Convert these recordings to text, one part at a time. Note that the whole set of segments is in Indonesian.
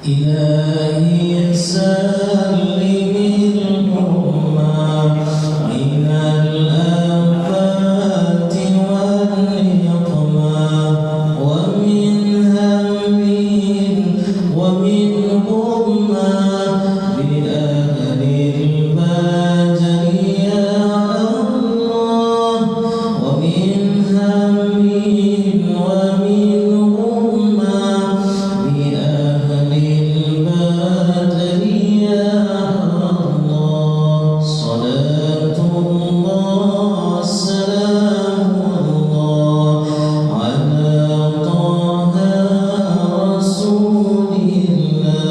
إلهي سلم الأمة من الآفات والنقمة ومن هم ومن غمة بأهل البدر يا الله ومن هم ومن غمة بأهل البدر يا الله صلاة الله سلام الله على طه رسول الله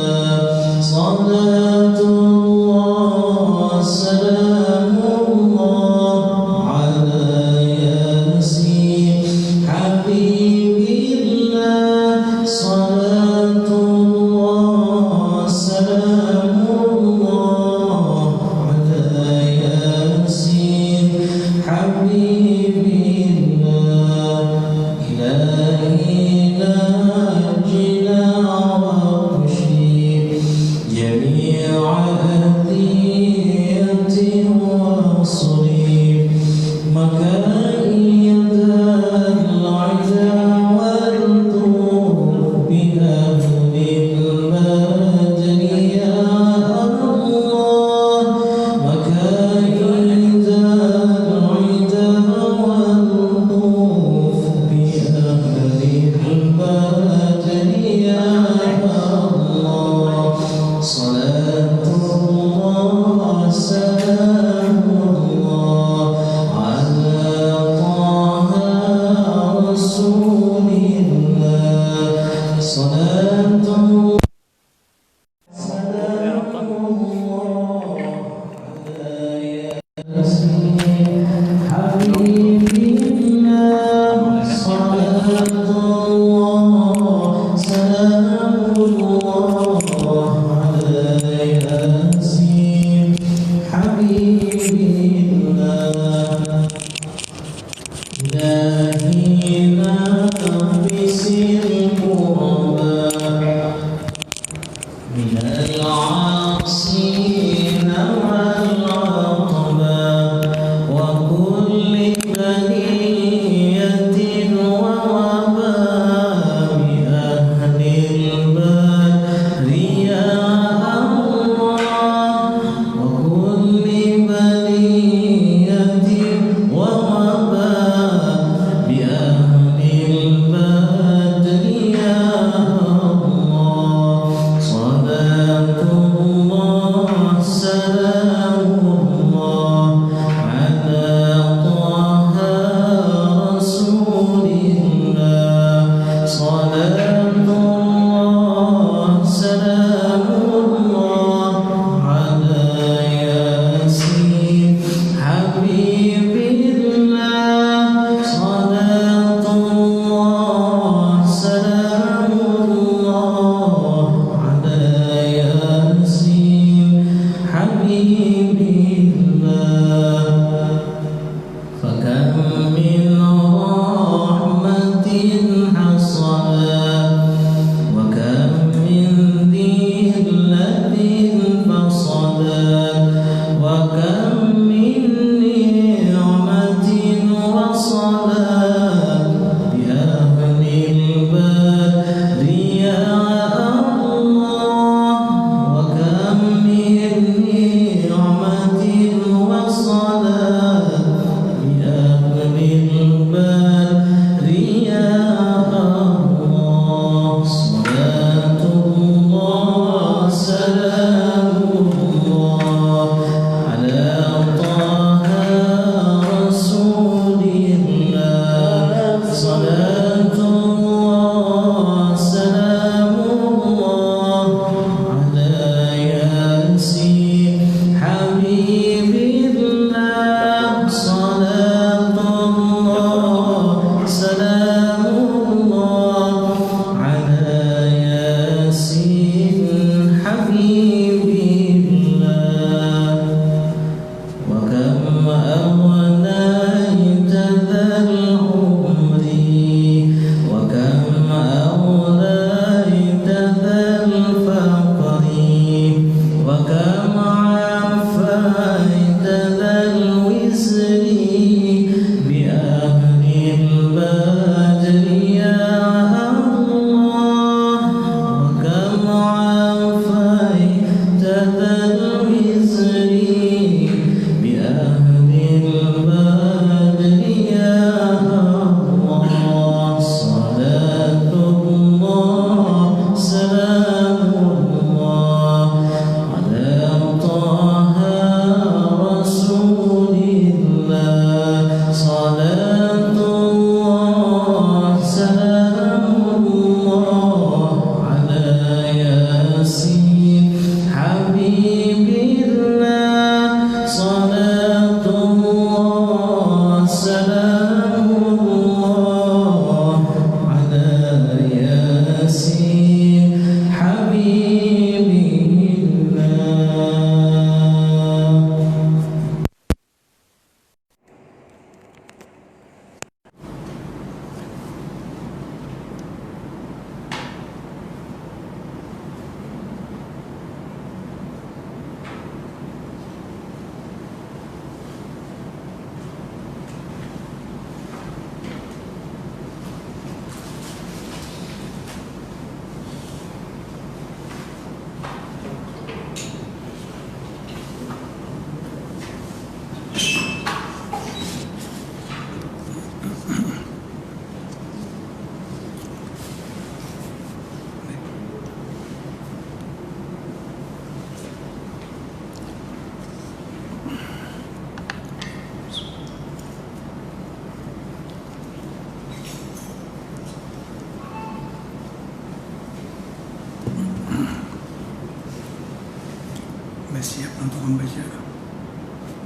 sampai siap untuk membaca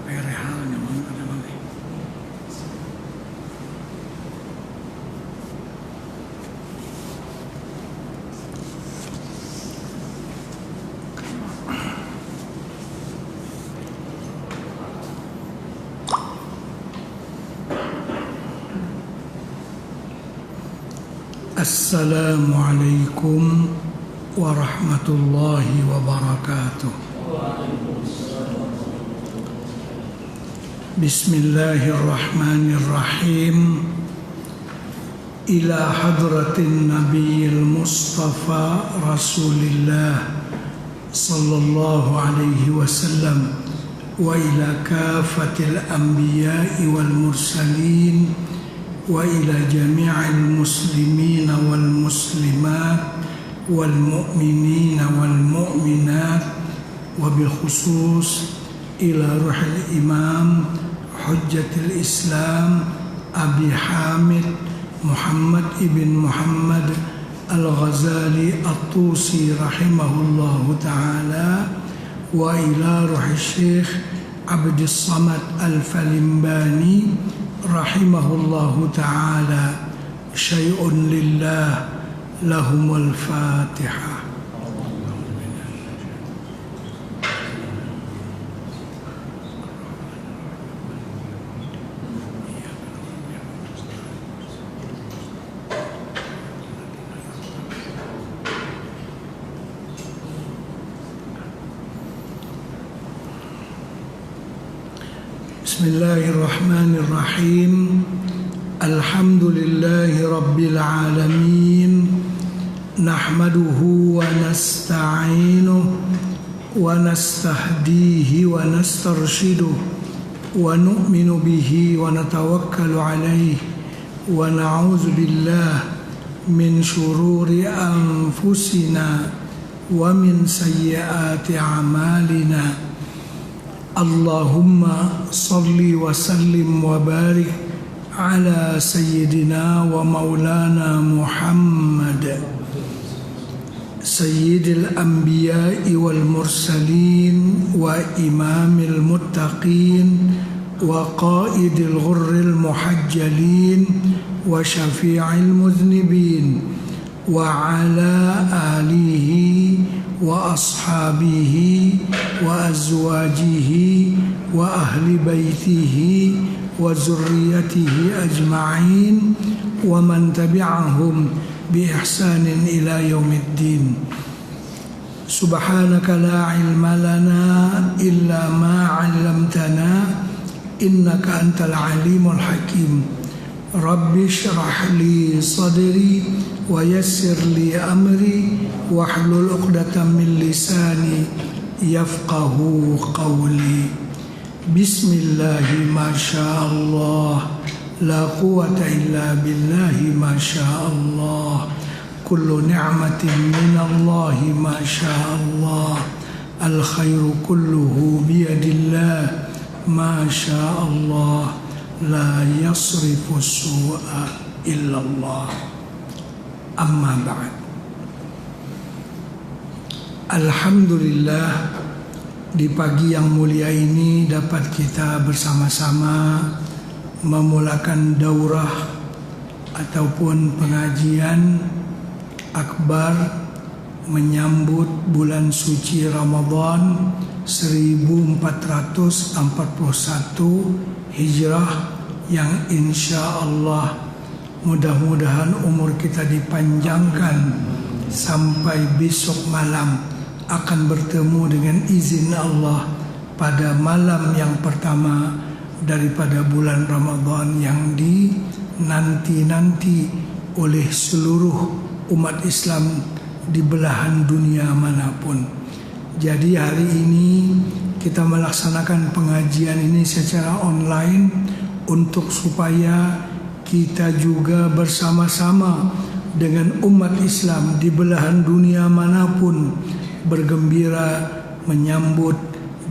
rehalnya ada lagi. Assalamualaikum warahmatullahi wabarakatuh. Bismillahirrahmanirrahim. Ila hadratin nabiyil mustafa rasulillah sallallahu alaihi wasallam wa ila kafatil anbiya'i wal mursalin wa ila jami'il muslimina wal muslimat wal mu'minina wal mu'minat wa bil khusus ila ruhil imam hujjatil islam Abi Hamid Muhammad ibn Muhammad al-Ghazali at-Tusi rahimahullahu ta'ala wa ila ruhil syekh Abdus Samad al-Falimbani rahimahullahu ta'ala. Syai'un lillah lahumul fatihah. Bismillahirrahmanirrahim. Alhamdulillahi rabbil alamin. Nahmaduhu wa nasta'inuhu wa nastahdihi wa nastarshiduhu wa nu'minu bihi wa natawakkalu alayhi wa na'udzu billahi min syururi anfusina wa min sayyiati a'malina. Allahumma salli wa sallim wa barik ala sayyidina wa maulana Muhammad sayyidil anbiya'i wal mursalin wa imamil muttaqin wa qaidil ghurril muhajjalin wa syafi'il muznibin wa ala alihi wa ashabihi wa azwajihi wa ahli baitihi wa zurriyatihi ajma'in wa man tabi'ahum bi ihsanin ila yaumiddin. Subhanaka la ilma lana illa ma 'allamtana innaka antal alimul hakim. Rabbi shrah li sadri wa yassir li amri wahlul 'uqdatam min lisani yafqahu qawli. Bismillahi masyaallah la quwwata illa billahi masyaallah. Kullu ni'matin minallahi masyaallah. Al khairu kulluhu biyadillah masyaallah. La yasrifu su'a illallah. Amma ba'd. Alhamdulillah, di pagi yang mulia ini dapat kita bersama-sama memulakan daurah ataupun pengajian akbar menyambut bulan suci Ramadan 1441 Hijrah yang insya Allah mudah-mudahan umur kita dipanjangkan sampai besok malam akan bertemu dengan izin Allah pada malam yang pertama daripada bulan Ramadan yang dinanti-nanti oleh seluruh umat Islam di belahan dunia manapun. Jadi hari ini kita melaksanakan pengajian ini secara online untuk supaya kita juga bersama-sama dengan umat Islam di belahan dunia manapun bergembira menyambut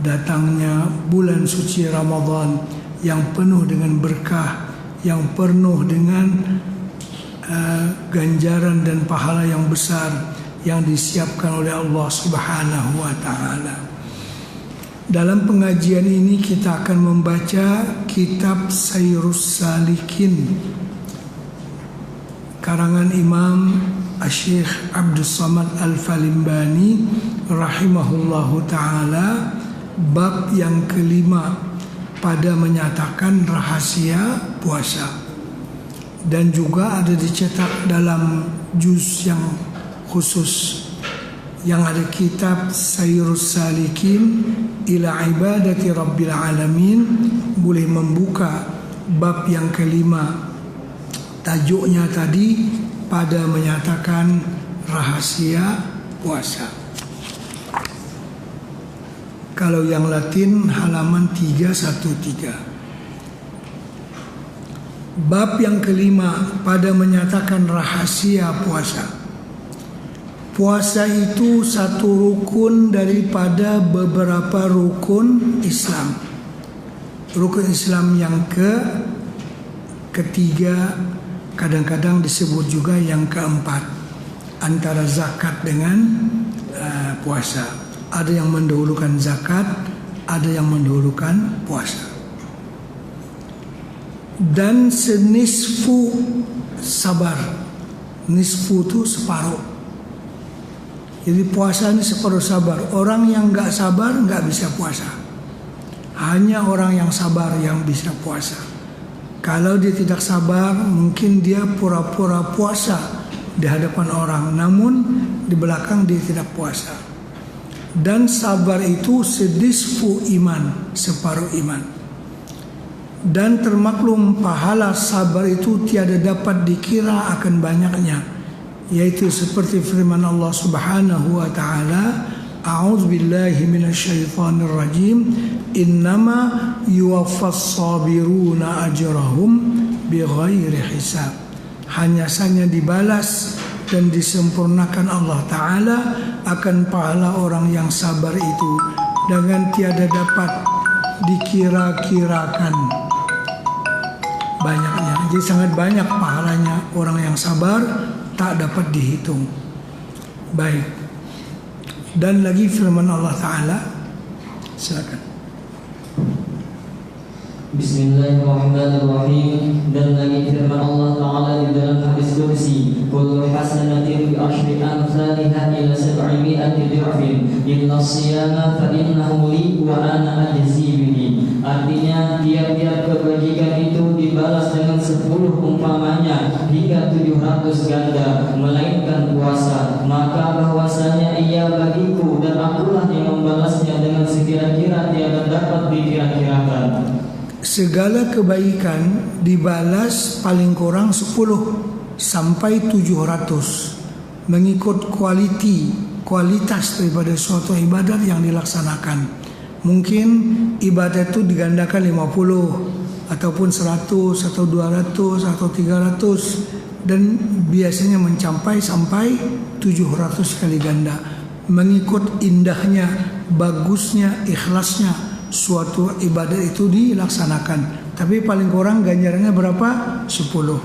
datangnya bulan suci Ramadan yang penuh dengan berkah, yang penuh dengan ganjaran dan pahala yang besar yang disiapkan oleh Allah Subhanahu wa ta'ala. Dalam pengajian ini kita akan membaca kitab Sayrus Salikin karangan Imam Asy-Syaikh Abdus Samad Al-Falimbani rahimahullahu ta'ala, bab yang kelima pada menyatakan rahasia puasa, dan juga ada dicetak dalam juz yang khusus yang ada kitab Sayrus Salikin ila ibadati Rabbil Alamin. Boleh membuka bab yang kelima, tajuknya tadi pada menyatakan rahasia puasa. Kalau yang Latin halaman 313. Bab yang kelima pada menyatakan rahasia puasa. Puasa itu satu rukun daripada beberapa rukun Islam. Rukun Islam yang ketiga, kadang-kadang disebut juga yang keempat, antara zakat dengan puasa. Ada yang mendahulukan zakat, ada yang mendahulukan puasa. Dan senisfu sabar. Nisfu itu separuh. Jadi puasa ini separuh sabar. Orang yang nggak sabar nggak bisa puasa. Hanya orang yang sabar yang bisa puasa. Kalau dia tidak sabar, mungkin dia pura-pura puasa di hadapan orang, namun di belakang dia tidak puasa. Dan sabar itu sedisfu iman, separuh iman. Dan termaklum pahala sabar itu tiada dapat dikira akan banyaknya, yaitu seperti firman Allah Subhanahu wa taala, a'udzubillahi minasyaitonir rajim, innama yuwaffas sabiruna ajrahum bighairi hisab. Hanya saja dibalas dan disempurnakan Allah taala akan pahala orang yang sabar itu dengan tiada dapat dikira-kirakan banyaknya. Jadi sangat banyak pahalanya orang yang sabar, tak dapat dihitung. Baik. Dan lagi firman Allah Ta'ala, silakan. Bismillahirrahmanirrahim. Dan lagi firman Allah Ta'ala di dalam hadis kursi, kullu hasanatin bi asyri amsalha ila 700 dir'afin inna siyama fa innahu li wa ana ajzi bihi. Artinya tiap-tiap kebajikan itu dibalas dengan 10 umpamanya hingga 700 ganda, melainkan puasa. Maka bahwasanya ia bagiku dan akulah yang membalasnya dengan sekira-kira tiada dapat dikira-kirakan. Segala kebaikan dibalas paling kurang 10 sampai 700 mengikut kualitas daripada suatu ibadat yang dilaksanakan. Mungkin ibadat itu digandakan 50 ataupun 100 atau 200 atau 300, dan biasanya mencapai sampai 700 kali ganda, mengikut indahnya, bagusnya, ikhlasnya suatu ibadat itu dilaksanakan. Tapi paling kurang ganjarannya berapa? 10.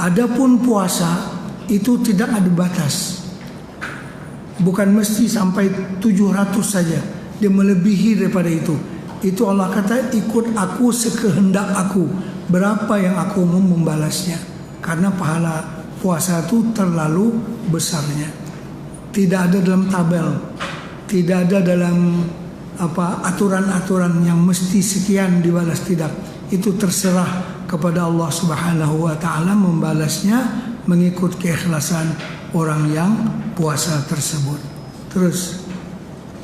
Adapun puasa itu tidak ada batas. Bukan mesti sampai 700 saja, dia melebihi daripada itu. Itu Allah kata, ikut aku sekehendak aku, berapa yang aku mau membalasnya. Karena pahala puasa itu terlalu besarnya. Tidak ada dalam tabel, tidak ada dalam aturan-aturan yang mesti sekian dibalas, tidak. Itu terserah kepada Allah Subhanahu wa taala membalasnya mengikut keikhlasan orang yang puasa tersebut. Terus.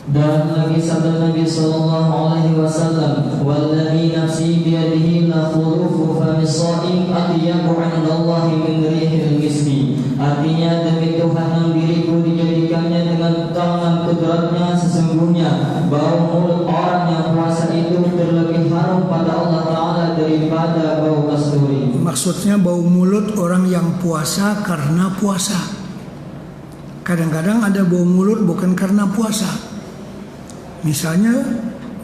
Dan lagi sabda Nabi sallallahu alaihi wasallam, "Wallazi nafsi biyadihi la khulufu famis shaim atyabu 'indallahi min rihil miski." Artinya, demi Tuhan yang diriku dijadikannya dengan tangan kudratnya, sesungguhnya bau mulut orang yang puasa itu terlebih harum pada Allah Ta'ala daripada bau kasturi. Maksudnya bau mulut orang yang puasa karena puasa. Kadang-kadang ada bau mulut bukan karena puasa. Misalnya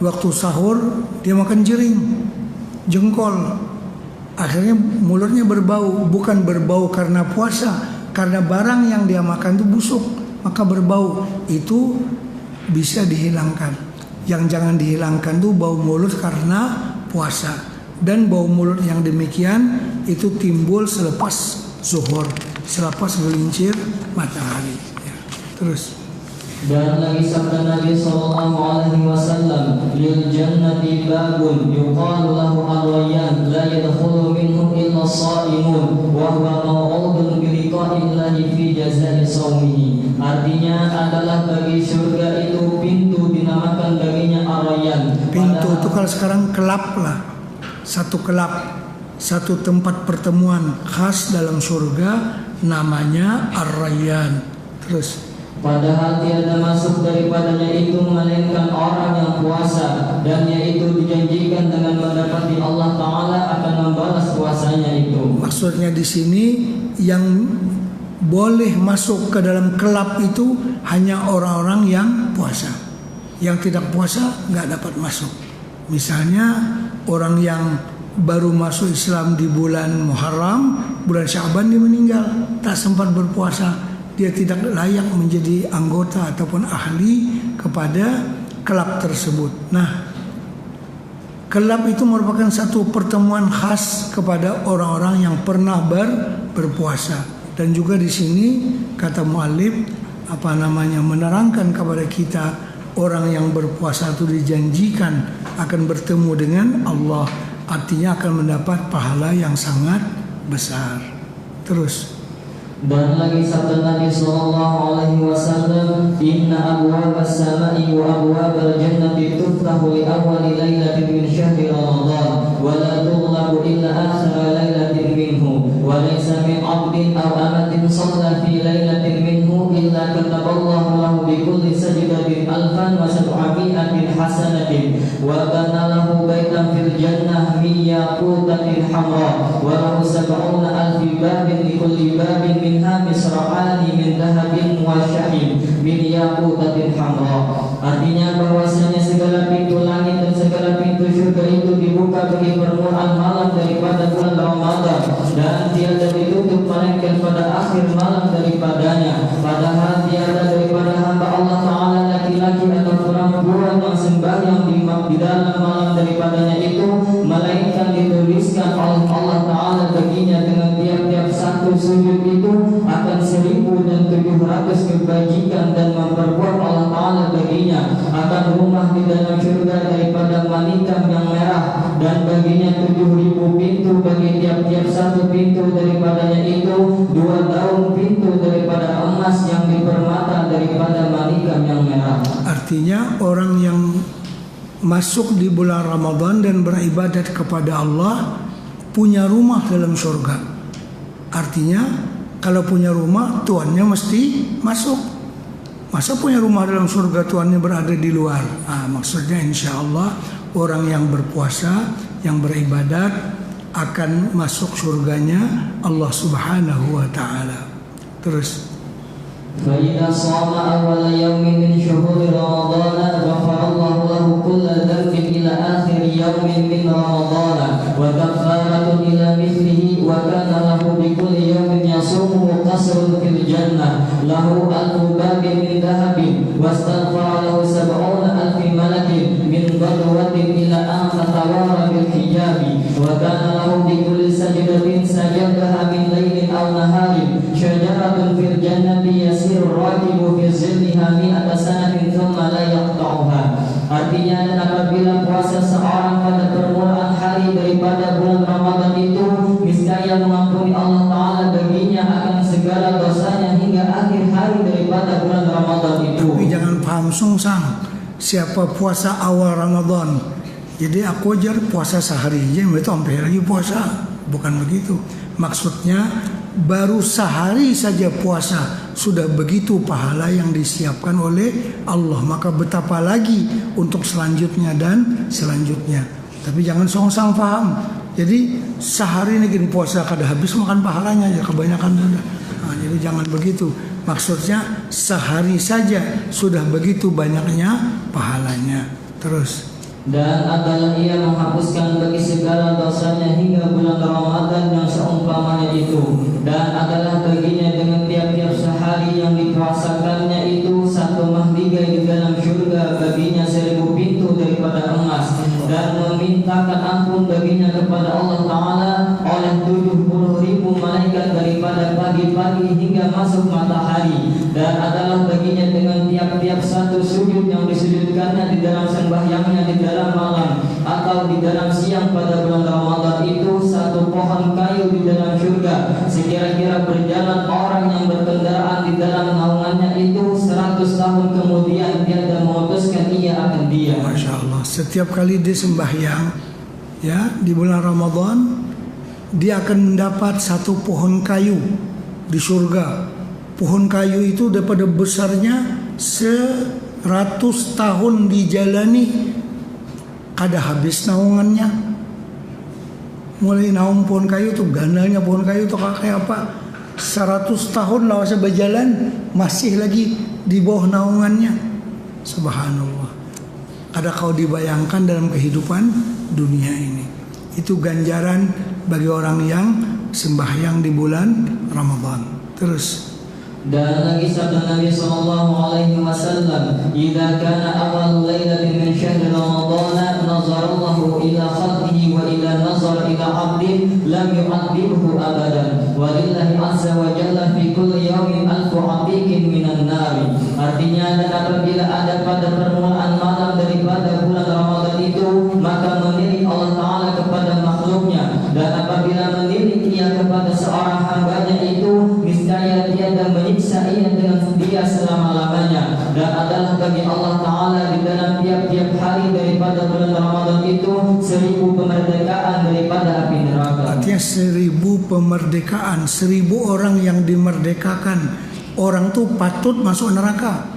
waktu sahur dia makan jering, jengkol, akhirnya mulutnya berbau. Bukan berbau karena puasa, karena barang yang dia makan itu busuk, maka berbau. Itu bisa dihilangkan. Yang jangan dihilangkan tuh bau mulut karena puasa. Dan bau mulut yang demikian itu timbul selepas zuhur, selepas gelincir matahari. Ya. Terus. Dan lagi sabda Nabi sallallahu alaihi wasallam, lil jannati babun yuqalu lahu ar-rayyan la yadkhulu minhu illa as-shaimun wa huwa maw'udun bi liqa'illahi fi jazaa'i shaumihi. Artinya adalah bagi surga itu pintu dinamakan baginya ar-rayyan. Pintu itu kalau sekarang kelab lah. Satu kelab, satu tempat pertemuan khas dalam surga namanya ar-rayyan. Terus Padahal tiada masuk daripadanya itu melainkan orang yang puasa, dan yaitu dijanjikan dengan mendapati Allah Ta'ala akan membalas puasanya itu. maksudnya di sini yang boleh masuk ke dalam kelab itu hanya orang-orang yang puasa. Yang tidak puasa nggak dapat masuk. Misalnya orang yang baru masuk Islam di bulan Muharram, bulan Sya'ban dia meninggal, tak sempat berpuasa. Dia tidak layak menjadi anggota ataupun ahli kepada kelab tersebut. Nah, kelab itu merupakan satu pertemuan khas kepada orang-orang yang pernah berpuasa. Dan juga di sini kata muallif menerangkan kepada kita orang yang berpuasa itu dijanjikan akan bertemu dengan Allah. Artinya akan mendapat pahala yang sangat besar. Terus. Dan lagi sabda Nabi sallallahu alaihi wasallam, inna abwabas samai wa abwabal jannati tuftahu li awwali lailatin min syahri ramadan wa la tughlaqu illa akhir lailatin minhu wa laysa min 'abdin aw amatin shalla fi lailatin minhu illa kataballahu lahu bi kulli sajdatin alfan wa sab'ami'atin hasanatin wa bana lahu baitan fil jannah min yaqutatin hamra wa lahu sab'una alfi babin li kulli babin minha misra'ani min dahabin wa syahim min yaqutatin hamra. Artinya bahwasanya segala pintu langit dan segala pintu surga itu dibuka bagi permulaan malam daripada bulan Ramadan, dan tiada ditutup melainkan pada akhir malam daripadanya. Padahal tiada daripada hamba Allah Ta'ala laki-laki atau perempuan yang sembahyang di dalam malam daripadanya itu melainkan dituliskan oleh Allah Ta'ala baginya dengan tiap-tiap satu sujud itu akan 1.700 kebajikan, dan memperbuat Allah Ta'ala baginya akan rumah di dalam surga daripada manikam yang merah, dan baginya 7.000 pintu, bagi tiap-tiap satu pintu daripadanya itu 2 daun pintu daripada emas yang dipermata daripada manikam yang merah. Artinya orang yang masuk di bulan Ramadan dan beribadat kepada Allah punya rumah dalam surga. Artinya kalau punya rumah tuannya mesti masuk. Masa punya rumah dalam surga tuannya berada di luar? Maksudnya insya Allah orang yang berpuasa, yang beribadat akan masuk surganya Allah Subhanahu wa Ta'ala. Terus فإذا صام أول يوم من شهور رمضان غفر الله له كل ذنب إلى آخر يوم من رمضان وكفارة إلى مثله وكان له بكل يوم يصومه قصر في الجنة له 1000 باب من ذهب واستغفر له 70,000 ملك من غدوة إلى أن تتوارى بالحجاب وكان له بكل سجدة سجدها من ليل أو نهار شجرة في الجنة يسير الراكب في ظلها 100 سنة ثم لا يقطعها. Artinya, dan apabila puasa seorang pada permulaan hari daripada bulan Ramadan itu, niscaya mengampuni Allah Ta'ala baginya akan segala dosanya hingga akhir hari daripada bulan Ramadan itu. tapi jangan paham sungsang siapa puasa awal Ramadan jadi aku ajar puasa sehari aja itu sampai lagi puasa. Bukan begitu. Maksudnya baru sehari saja puasa sudah begitu pahala yang disiapkan oleh Allah, maka betapa lagi untuk selanjutnya dan selanjutnya. Tapi jangan songsang paham. Jadi sehari ini gini puasa kada habis makan pahalanya ya kebanyakan sudah. Jadi jangan begitu. Maksudnya sehari saja sudah begitu banyaknya pahalanya. Terus Dan adalah ia menghapuskan bagi segala dosanya hingga bulan Ramadan yang seumpamanya itu. Dan adalah baginya dengan tiap-tiap sehari yang dipuasakannya itu 1 mahligai di dalam surga, baginya 1000 pintu dan memintakan ampun baginya kepada Allah Ta'ala oleh 70.000 malaikat daripada pagi-pagi hingga masuk matahari, dan adalah baginya dengan tiap-tiap satu sujud yang disujudkannya di dalam sembahyangnya di dalam malam atau di dalam siang pada bulan Ramadan itu satu pohon kayu di dalam surga, sekira-kira berjalan orang yang berkendaraan di dalam naungannya itu 100 tahun kemudian tiada memutuskan ia akan diam. Masya Allah. Setiap kali dia sembahyang ya di bulan Ramadan, dia akan mendapat satu pohon kayu di surga. Pohon kayu itu daripada besarnya 100 tahun dijalani, kada habis naungannya. Mulai naung pohon kayu tuh, gandalnya pohon kayu tuh kayak apa? 100 tahun lawasnya berjalan masih lagi di bawah naungannya. Subhanallah. Ada kau dibayangkan dalam kehidupan dunia ini. Itu ganjaran bagi orang yang sembahyang di bulan Ramadan. Terus dan lagi sabda Nabi sallallahu alaihi wasallam, "Idza kana awal lailatin min syahr Ramadan, nazarallahu ila khalqihi wa ila nazar ila 'abdin lam yu'adzibhu abadan. Walillahi 'azza wa jalla fi kulli yawmin alfu 'atiqin minan nar." Artinya, dan apabila ada pada permulaan malam daripada bulan Ramadan itu, maka menilik Allah Ta'ala kepada makhluknya, dan apabila menilik ia kepada seorang hambanya itu, niscaya tiada menyiksa ia dengan dia selama-lamanya, dan adalah bagi Allah Ta'ala di dalam tiap-tiap hari daripada bulan Ramadan itu 1000 kemerdekaan daripada api neraka. Artinya 1000 kemerdekaan, 1000 orang yang dimerdekakan. Orang tuh patut masuk neraka,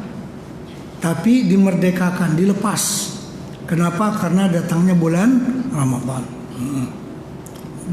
tapi dimerdekakan, dilepas. Kenapa? Karena datangnya bulan Ramadan.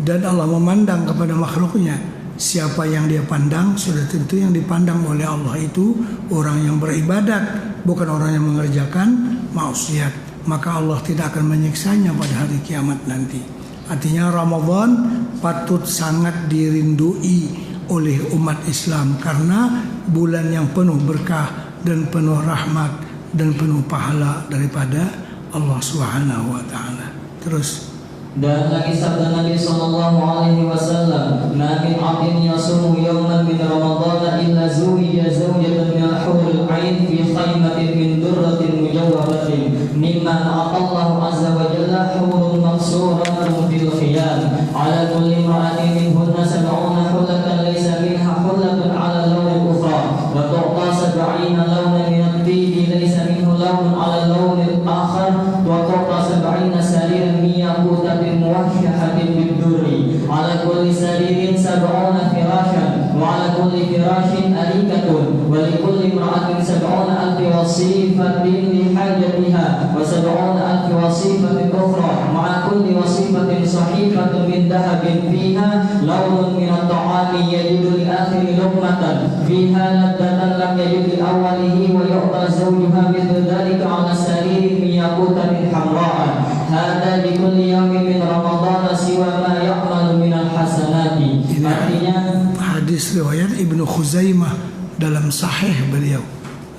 Dan Allah memandang kepada makhluknya. Siapa yang dia pandang, sudah tentu yang dipandang oleh Allah itu orang yang beribadat, bukan orang yang mengerjakan maksiat. Maka Allah tidak akan menyiksanya pada hari kiamat nanti. Artinya Ramadan patut sangat dirindui oleh umat Islam, karena bulan yang penuh berkah dan penuh rahmat dan penuh pahala daripada Allah Subhanahu wa taala. Terus dan lagi sabda Nabi sallallahu alaihi wasallam, "Ma min 'abdin yasumu yawman min Ramadan illa zuwiya zawjatan min al-huril 'ain fi khaymatin min durratin mujawwaratin mimman a'tallahu 'azza wa jalla hurun maqsuratun fil khiyam 'ala kulli imra'atin minhunna sab'una hullatan laysa minha hullatun 'ala lawnin ukhra wa tu'ta sab'ina lawnan min at-tibi laysa minhu lawnun 'ala lawnin akhar wa tu'ta sab'ina sariran min yaqutatin muwahshahatin bid-durri 'ala kulli saririn sab'una firashan wa 'ala kulli firashin arikatun wa li kulli imra'atin sab'una alfi wasifatin li hajatiha wa sab'una alfi wasifatin ukhra ma'a kulli wasifatin sahifatun min dahabin fiha lawnun min at-ta'ami yajidu li akhiri luqmatan fiha laddatan lam yajid li awwalihi wa yu'ta zawjuha mithlu dhalika 'ala saririn min yaqutatin hamra'a hadha bi kulli yawmin min Ramadan siwa ma ya'malu min al-hasanati." Artinya hadis riwayat Ibnu Khuzaimah dalam sahih beliau.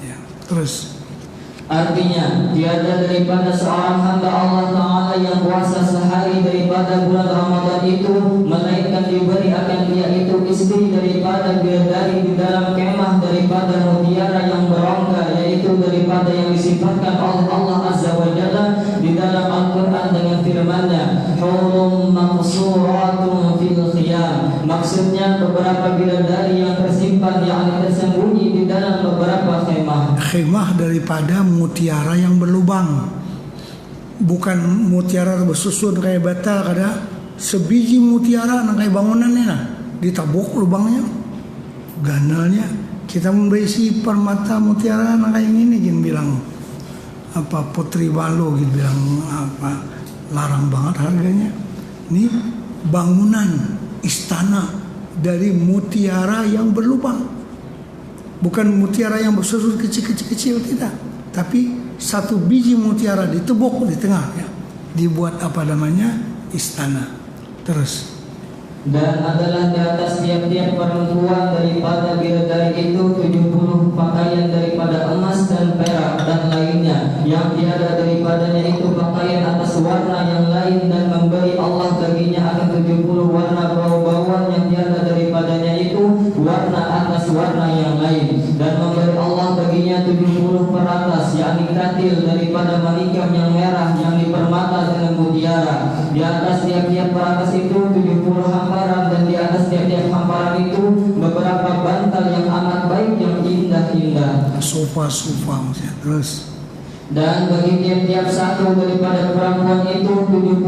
Ya. Terus artinya tiada daripada seorang hamba Allah Ta'ala yang puasa sehari daripada bulan Ramadan itu melainkan diberi akan dia itu istri daripada bidadari di dalam kemah daripada mutiara yang berongga, yaitu daripada yang disifatkan oleh Allah Azza wa Jalla di dalam Al-Quran dengan firman-Nya, "Hurum maqsuratun fil khiyam." Maksudnya beberapa bidadari yang tersimpan, yang tersembunyi di dalam beberapa khemah. Khemah daripada mutiara yang berlubang, bukan mutiara bersusun kayak bata. Kada sebiji mutiara nang kayak bangunannya nah ditabuk lubangnya, ganalnya. Kita memberi permata mutiara nang kayak gini, gini bilang apa Putri Balo gitu, bilang apa larang banget harganya. Ini bangunan istana dari mutiara yang berlubang, bukan mutiara yang bersusun kecil-kecil, tidak. Tapi satu biji mutiara ditebuk di tengahnya, dibuat apa namanya istana. Terus dan adalah di atas tiap-tiap perempuan daripada bidadari itu 70 pakaian daripada emas dan perak dan lainnya, yang tiada daripadanya itu pakaian atas warna peratas, yakni katil daripada manikam yang merah yang dipermata dengan mutiara. Di atas tiap-tiap peratas itu 70 hamparan, dan di atas tiap-tiap hamparan itu beberapa bantal yang amat baik yang indah-indah. Sofa maksudnya. Terus Dan bagi tiap-tiap satu daripada perempuan itu 70.000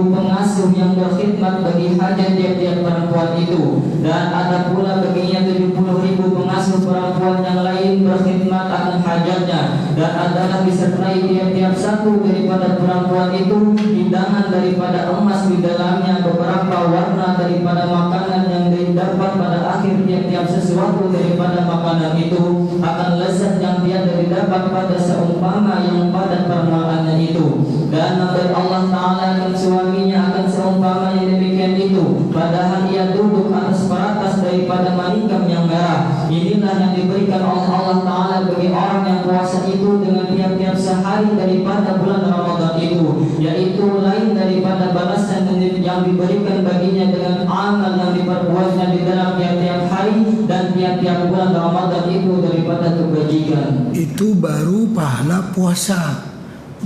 pengasuh yang berkhidmat bagi hajat tiap-tiap perempuan itu. Dan ada pula baginya 70.000 pengasuh perempuan yang lain berkhidmat akan hajatnya. Dan adalah disertai tiap-tiap satu daripada perempuan itu hidangan daripada emas di dalamnya, beberapa warna daripada makanan yang didapat pada akhir tiap-tiap sesuatu daripada makanan itu akan lezat yang tiada didapat pada seumpama yang pada permuaannya itu. Dan dari Allah Ta'ala akan suaminya akan seumpama yang demikian itu, padahal ia duduk atas peratas daripada manikam yang merah. Inilah yang diberikan oleh Allah Ta'ala bagi orang yang puasa itu dengan tiap-tiap sehari daripada bulan Ramadan itu, yaitu lain daripada balasan yang diberikan baginya dengan amal yang diperbuatnya di dalam tiap-tiap hari dan tiap-tiap bulan Ramadan itu daripada kebajikan. itu baru pahala puasa,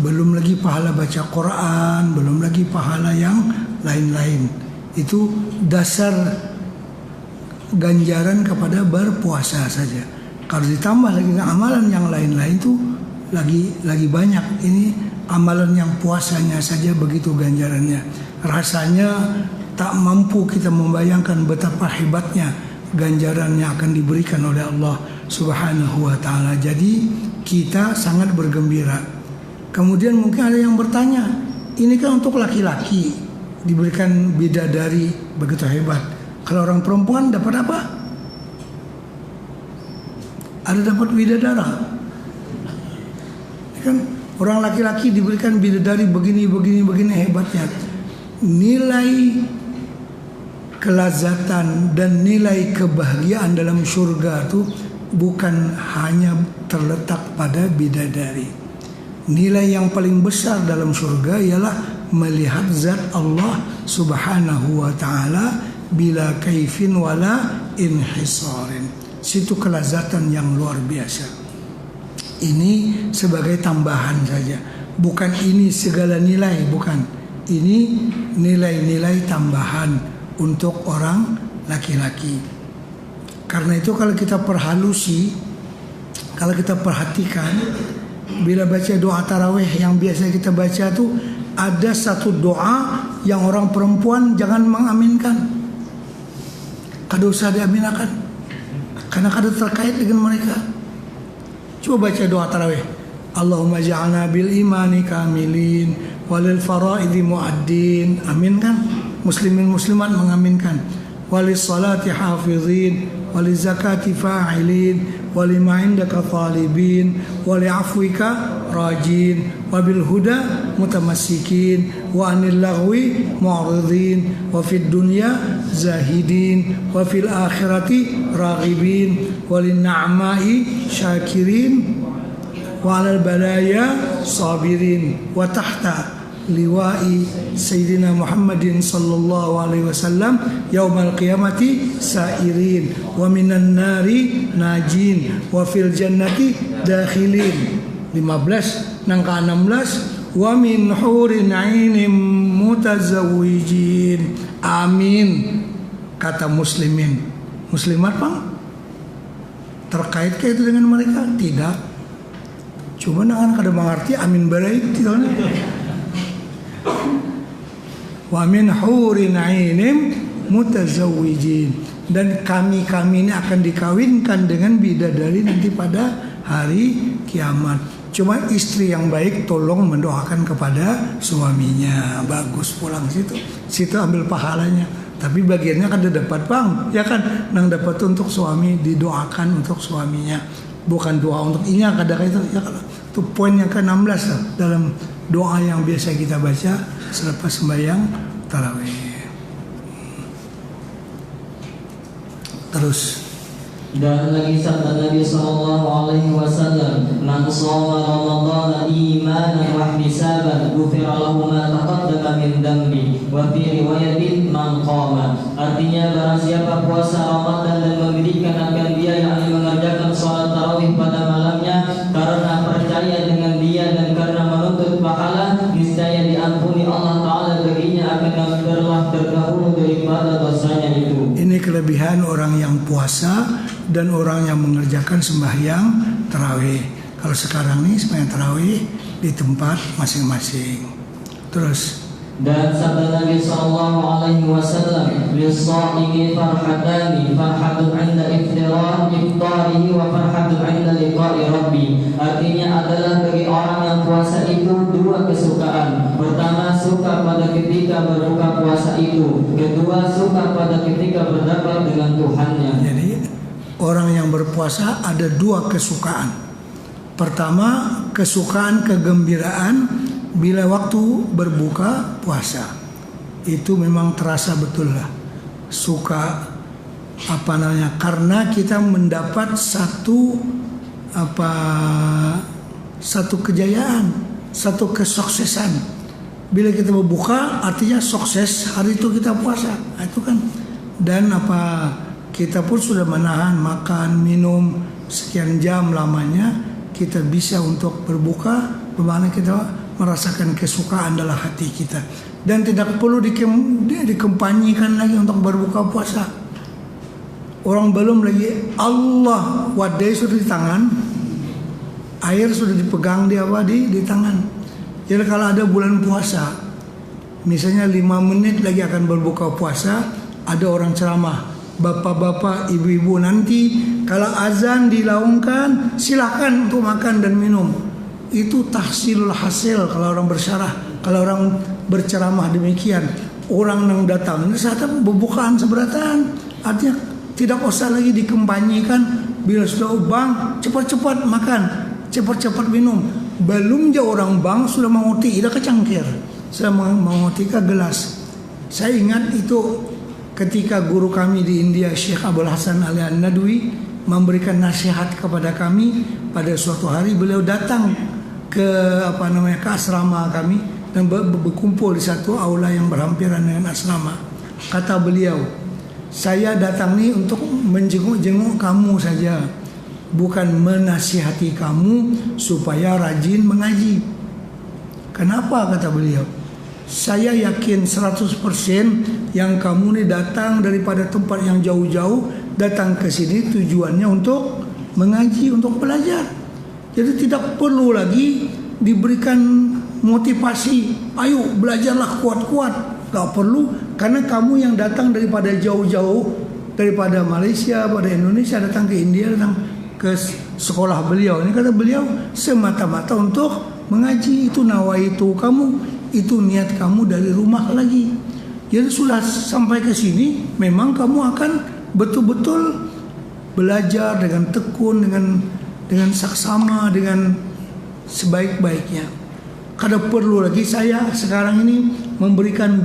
belum lagi pahala baca Quran, belum lagi pahala yang lain-lain. Itu dasar ganjaran kepada berpuasa saja. Kalau ditambah lagi dengan amalan yang lain-lain itu lagi banyak. Ini amalan yang puasanya saja begitu ganjarannya. Rasanya tak mampu kita membayangkan betapa hebatnya ganjaran yang akan diberikan oleh Allah Subhanahu wa ta'ala. Jadi kita sangat bergembira. Kemudian mungkin ada yang bertanya, ini kan untuk laki-laki diberikan bidadari begitu hebat. Kalau orang perempuan dapat apa? Ada dapat bidadara. Kan orang laki-laki diberikan bidadari begini hebatnya. Nilai kelazatan dan nilai kebahagiaan dalam surga itu bukan hanya terletak pada bidadari. Nilai yang paling besar dalam surga ialah melihat zat Allah Subhanahu wa ta'ala bila kaifin wala inhisarin. Situ kelazatan yang luar biasa. Ini sebagai tambahan saja, bukan ini segala nilai, bukan. Ini nilai-nilai tambahan untuk orang laki-laki. Karena itu kalau kita perhalusi, kalau kita perhatikan, bila baca doa tarawih yang biasa kita baca tuh ada satu doa yang orang perempuan jangan mengaminkan. Kada usah diaminakan, karena kada terkait dengan mereka. Coba baca doa tarawih. Allahumma ja'alna bil imani kamilin walil faraidi muaddin. Amin kan? Muslimin muslimat mengaminkan. Walis salati hafizin, waliz zakati fa'ilin, walima indaka talibin, wali afwika rajin, wabil huda mutamassikin, wa anil lagwi mu'ridin, wa fid dunya zahidin, wa fil akhirati raghibin, walin na'mai syakirin, wa alal balaya sabirin, wa tahta liwa'i Sayyidina Muhammadin sallallahu alaihi wasallam yaumal qiyamati sairin, wa minan nari najin, wa fil jannati dakhilin. 15 nangka 16, wa min hurin ainim mutazawwijin. Amin kata muslimin. Muslimat Bang, terkaitkah itu dengan mereka? Tidak. Cuma nangan kada mengerti amin barai tidak. Wa min hurin ainim mutazawwijin, dan kami ini akan dikawinkan dengan bidadari nanti pada hari kiamat. Cuma istri yang baik tolong mendoakan kepada suaminya. Bagus, pulang situ ambil pahalanya. Tapi bagiannya kan dapat Bang, ya kan, nang dapat untuk suami, didoakan untuk suaminya, bukan doa untuk inya kada itu ya. Itu poin yang ke-16 dalam doa yang biasa kita baca selepas sembahyang tarawih. Terus dan lagi sabda Nabi sallallahu alaihi wasallam, man shoma ramadhana imanan wa ihtisaban ghufira lahu ma taqaddama min dhanbi, wa fi riwayatin man qama. Artinya barang siapa puasa Ramadan dan memiliki akan dia yang mengerjakan salat tarawih pada malamnya karena percaya dengan dia dan karena menuntut pahala, niscaya diampuni Allah Ta'ala baginya akan yang telah terdahulu daripada dosanya itu. Ini kelebihan orang yang puasa dan orang yang mengerjakan sembahyang tarawih. Kalau sekarang nih sembahyang tarawih di tempat masing-masing. Terus dan sabda Nabi sallallahu alaihi wasallam, "Lis-shaimi farhatani, farhatun 'inda iftarihi wa farhatun 'inda liqa'i rabbi." Artinya adalah bagi orang yang puasa itu dua kesukaan. Pertama, suka pada ketika berbuka puasa itu. Kedua, suka pada ketika berdapat dengan Tuhannya. Jadi orang yang berpuasa ada dua kesukaan. Pertama, kesukaan kegembiraan bila waktu berbuka puasa. Itu memang terasa betul lah. Suka karena kita mendapat satu kejayaan, satu kesuksesan. Bila kita berbuka artinya sukses hari itu kita puasa. Itu kan. Dan kita pun sudah menahan makan, minum sekian jam lamanya, kita bisa untuk berbuka, bagaimana kita merasakan kesukaan dalam hati kita. Dan tidak perlu dikempanyikan lagi untuk berbuka puasa. Orang belum lagi Allah wadai sudah di tangan, air sudah dipegang di tangan. Jadi kalau ada bulan puasa, misalnya 5 menit lagi akan berbuka puasa, ada orang ceramah, bapak-bapak, ibu-ibu, nanti kalau azan dilaungkan silahkan untuk makan dan minum. Itu tahsilul hasil kalau orang bersyarah, kalau orang berceramah demikian. Orang yang datang ini saat berbukaan seberatan, artinya tidak usah lagi dikempanyikan. Bila sudah bang, cepat-cepat makan, cepat-cepat minum. Belum je orang bang sudah menguti ida ke cangkir, sudah menguti ke gelas. Saya ingat itu ketika guru kami di India, Syekh Abdul Hasan Ali An-Nadwi, memberikan nasihat kepada kami. Pada suatu hari beliau datang ke ke asrama kami dan berkumpul di satu aula yang berhampiran dengan asrama. Kata beliau, saya datang nih untuk menjenguk kamu saja, bukan menasihati kamu supaya rajin mengaji. Kenapa? Kata beliau, saya yakin 100% yang kamu nih datang daripada tempat yang jauh-jauh, datang ke sini tujuannya untuk mengaji, untuk belajar. Jadi tidak perlu lagi diberikan motivasi, ayo belajarlah kuat-kuat. Gak perlu, karena kamu yang datang daripada jauh-jauh, daripada Malaysia, pada Indonesia, datang ke India, datang ke sekolah beliau. Ini kata beliau semata-mata untuk mengaji. Itu nawaitu kamu, itu niat kamu dari rumah lagi. Jadi sudah sampai ke sini, memang kamu akan betul-betul belajar dengan tekun, dengan saksama, dengan sebaik-baiknya. Kada perlu lagi saya sekarang ini memberikan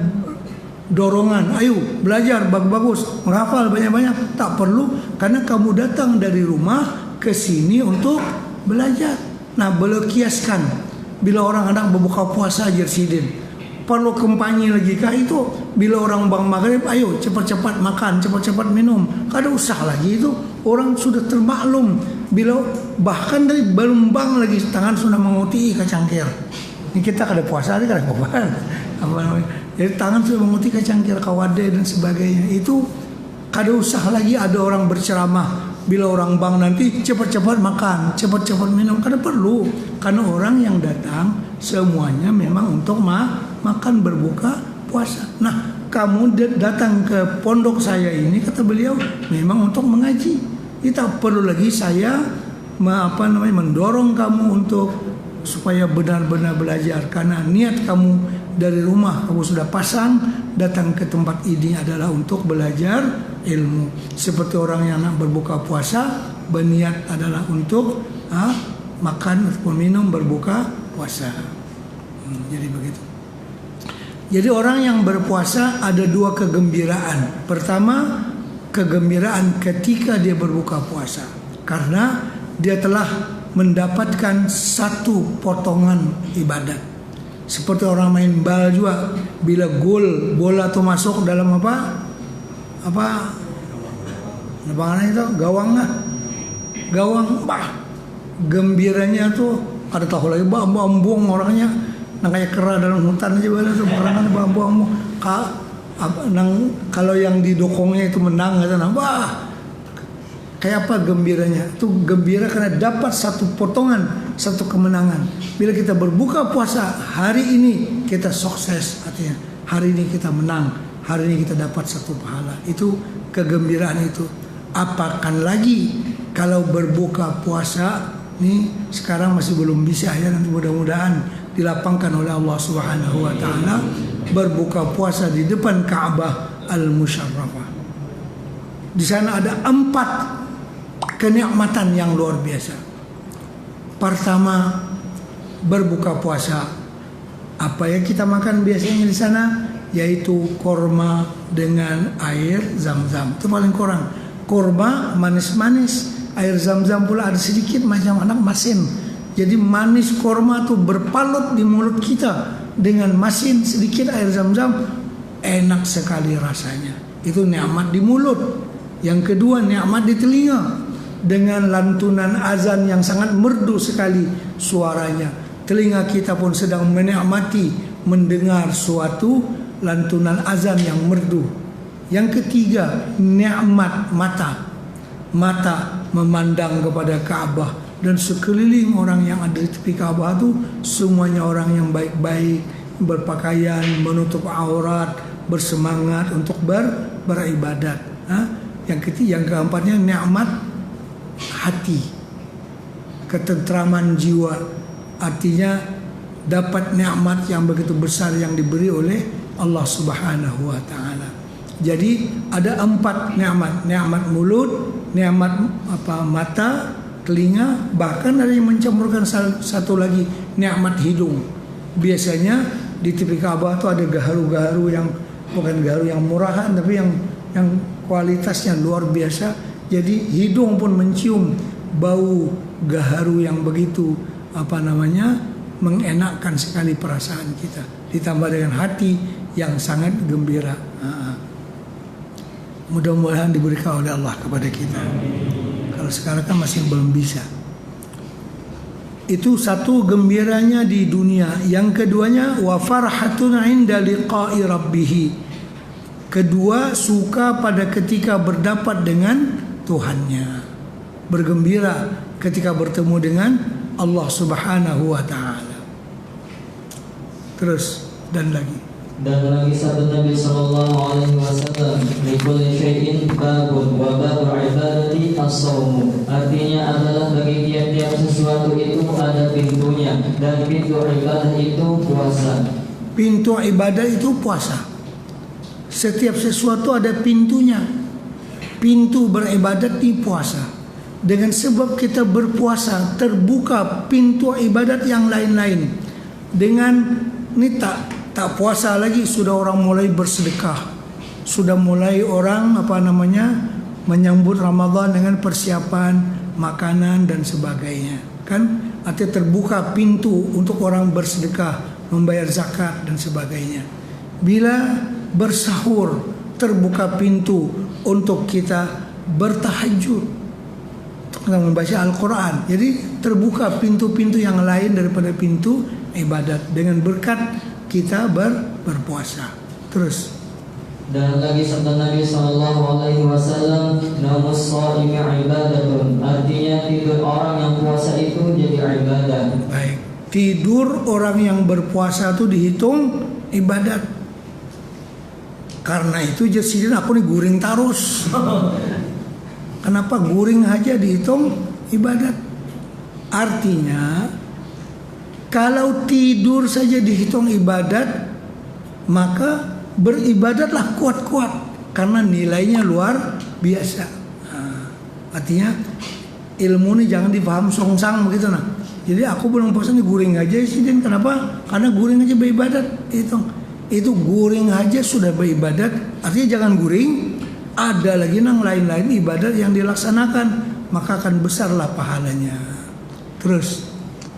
dorongan, ayo belajar bagus-bagus, menghafal banyak-banyak. Tak perlu, karena kamu datang dari rumah ke sini untuk belajar. Nah, boleh kiaskan bila orang anak berbuka puasa jersidin, perlu kampanye lagi kah itu? Bila orang bang maghrib, ayo cepat-cepat makan, cepat-cepat minum. Kada usah lagi itu. Orang sudah termaklum. Bila bahkan dari belum bang lagi tangan sudah menguti ke cangkir. Ini kita kada puasa, kada apa namanya. Jadi tangan sudah menguti ke cangkir, kawade dan sebagainya. Itu kada usah lagi ada orang berceramah. Bila orang bang nanti cepat-cepat makan, cepat-cepat minum, kada perlu. Karena orang yang datang semuanya memang untuk makan, berbuka puasa. Nah, kamu datang ke pondok saya ini, kata beliau, memang untuk mengaji. Tak perlu lagi saya mendorong kamu untuk supaya benar-benar belajar, karena niat kamu dari rumah kamu sudah pasang, datang ke tempat ini adalah untuk belajar ilmu. Seperti orang yang nak berbuka puasa, berniat adalah untuk makan ataupun minum berbuka puasa. Jadi begitu. Jadi orang yang berpuasa ada dua kegembiraan. Pertama, kegembiraan ketika dia berbuka puasa, karena dia telah mendapatkan satu potongan ibadat. Seperti orang main bal juga, bila gol bola itu masuk dalam lapangan itu gawang, gembiranya tuh Ada tahu lagi bambu-bambu orangnya nang kayak kera dalam hutan aja bala sembarangan bambu-bambu. Kalau yang didukungnya itu menang kata wah kayak apa gembiranya. Itu gembira karena dapat satu potongan, satu kemenangan. Bila kita berbuka puasa hari ini kita sukses, artinya hari ini kita menang, hari ini kita dapat satu pahala. Itu kegembiraan itu. Apakan lagi kalau berbuka puasa ini sekarang masih belum bisa ya, nanti mudah-mudahan dilapangkan oleh Allah Subhanahu wa taala berbuka puasa di depan Ka'bah Al-Musyarrafah. Di sana ada 4 kenikmatan yang luar biasa. Pertama, berbuka puasa. Apa yang kita makan biasanya di sana yaitu korma dengan air zam-zam. Itu paling kurang. Korma manis-manis, air zam-zam pula ada sedikit macam anak masin. Jadi manis korma tuh berpalut di mulut kita dengan masin sedikit air zam-zam, enak sekali rasanya. Itu nikmat di mulut. Yang kedua nikmat di telinga dengan lantunan azan yang sangat merdu sekali suaranya. Telinga kita pun sedang menikmati mendengar suatu lantunan azan yang merdu. Yang ketiga nikmat mata. Mata memandang kepada Ka'bah dan sekeliling orang yang ada di tepi Ka'bah itu semuanya orang yang baik-baik, berpakaian, menutup aurat, bersemangat untuk beribadat. Yang keempatnya nikmat hati, ketentraman jiwa, artinya dapat nikmat yang begitu besar yang diberi oleh Allah Subhanahu wa taala. Jadi ada 4 nikmat, nikmat mulut, nikmat mata, telinga, bahkan ada yang mencampurkan satu lagi nikmat hidung. Biasanya di tepi Ka'bah itu ada gaharu-gaharu yang bukan gaharu yang murahan tapi yang kualitasnya luar biasa. Jadi hidung pun mencium bau gaharu yang begitu mengenakkan sekali perasaan kita. Ditambah dengan hati yang sangat gembira. Mudah-mudahan diberikan oleh Allah kepada kita. Kalau sekarang kan masih belum bisa. Itu satu gembiranya di dunia. Yang keduanya wa farhatun 'inda liqa'i rabbih. Kedua, suka pada ketika berdapat dengan Tuhannya. Bergembira ketika bertemu dengan Allah Subhanahu wa taala. Terus dan lagi sabda Nabi sallallahu alaihi wasallam, "Likulli syai'in babun wa babu ibadati as-shaum." Artinya adalah bagi tiap-tiap sesuatu itu ada pintunya dan pintu ibadah itu puasa. Pintu ibadah itu puasa. Setiap sesuatu ada pintunya. Pintu beribadat di puasa. Dengan sebab kita berpuasa terbuka pintu ibadat yang lain-lain. Dengan ini tak puasa lagi sudah orang mulai bersedekah, sudah mulai orang menyambut Ramadan dengan persiapan makanan dan sebagainya, kan? Artinya terbuka pintu untuk orang bersedekah, membayar zakat dan sebagainya. Bila bersahur terbuka pintu untuk kita bertahajud, untuk membaca Al-Quran. Jadi terbuka pintu-pintu yang lain daripada pintu ibadat dengan berkat kita berpuasa. Terus dan lagi sabda Nabi sallallahu alaihi wasallam, "Naumus shaimi ibadatun." Artinya tidur orang yang puasa itu jadi ibadah. Baik. Tidur orang yang berpuasa itu dihitung ibadat. Karena itu jadi aku nih guring terus. Kenapa guring aja dihitung ibadat? Artinya kalau tidur saja dihitung ibadat, maka beribadatlah kuat-kuat karena nilainya luar biasa. Artinya ilmu ini jangan dipaham songsang begitu nah. Jadi aku belum puasa nih guring aja sih, dan kenapa? Karena guring aja beribadat itu guring aja sudah beribadat. Artinya jangan guring, ada lagi nang lain-lain ibadat yang dilaksanakan, maka akan besarlah pahalanya. Terus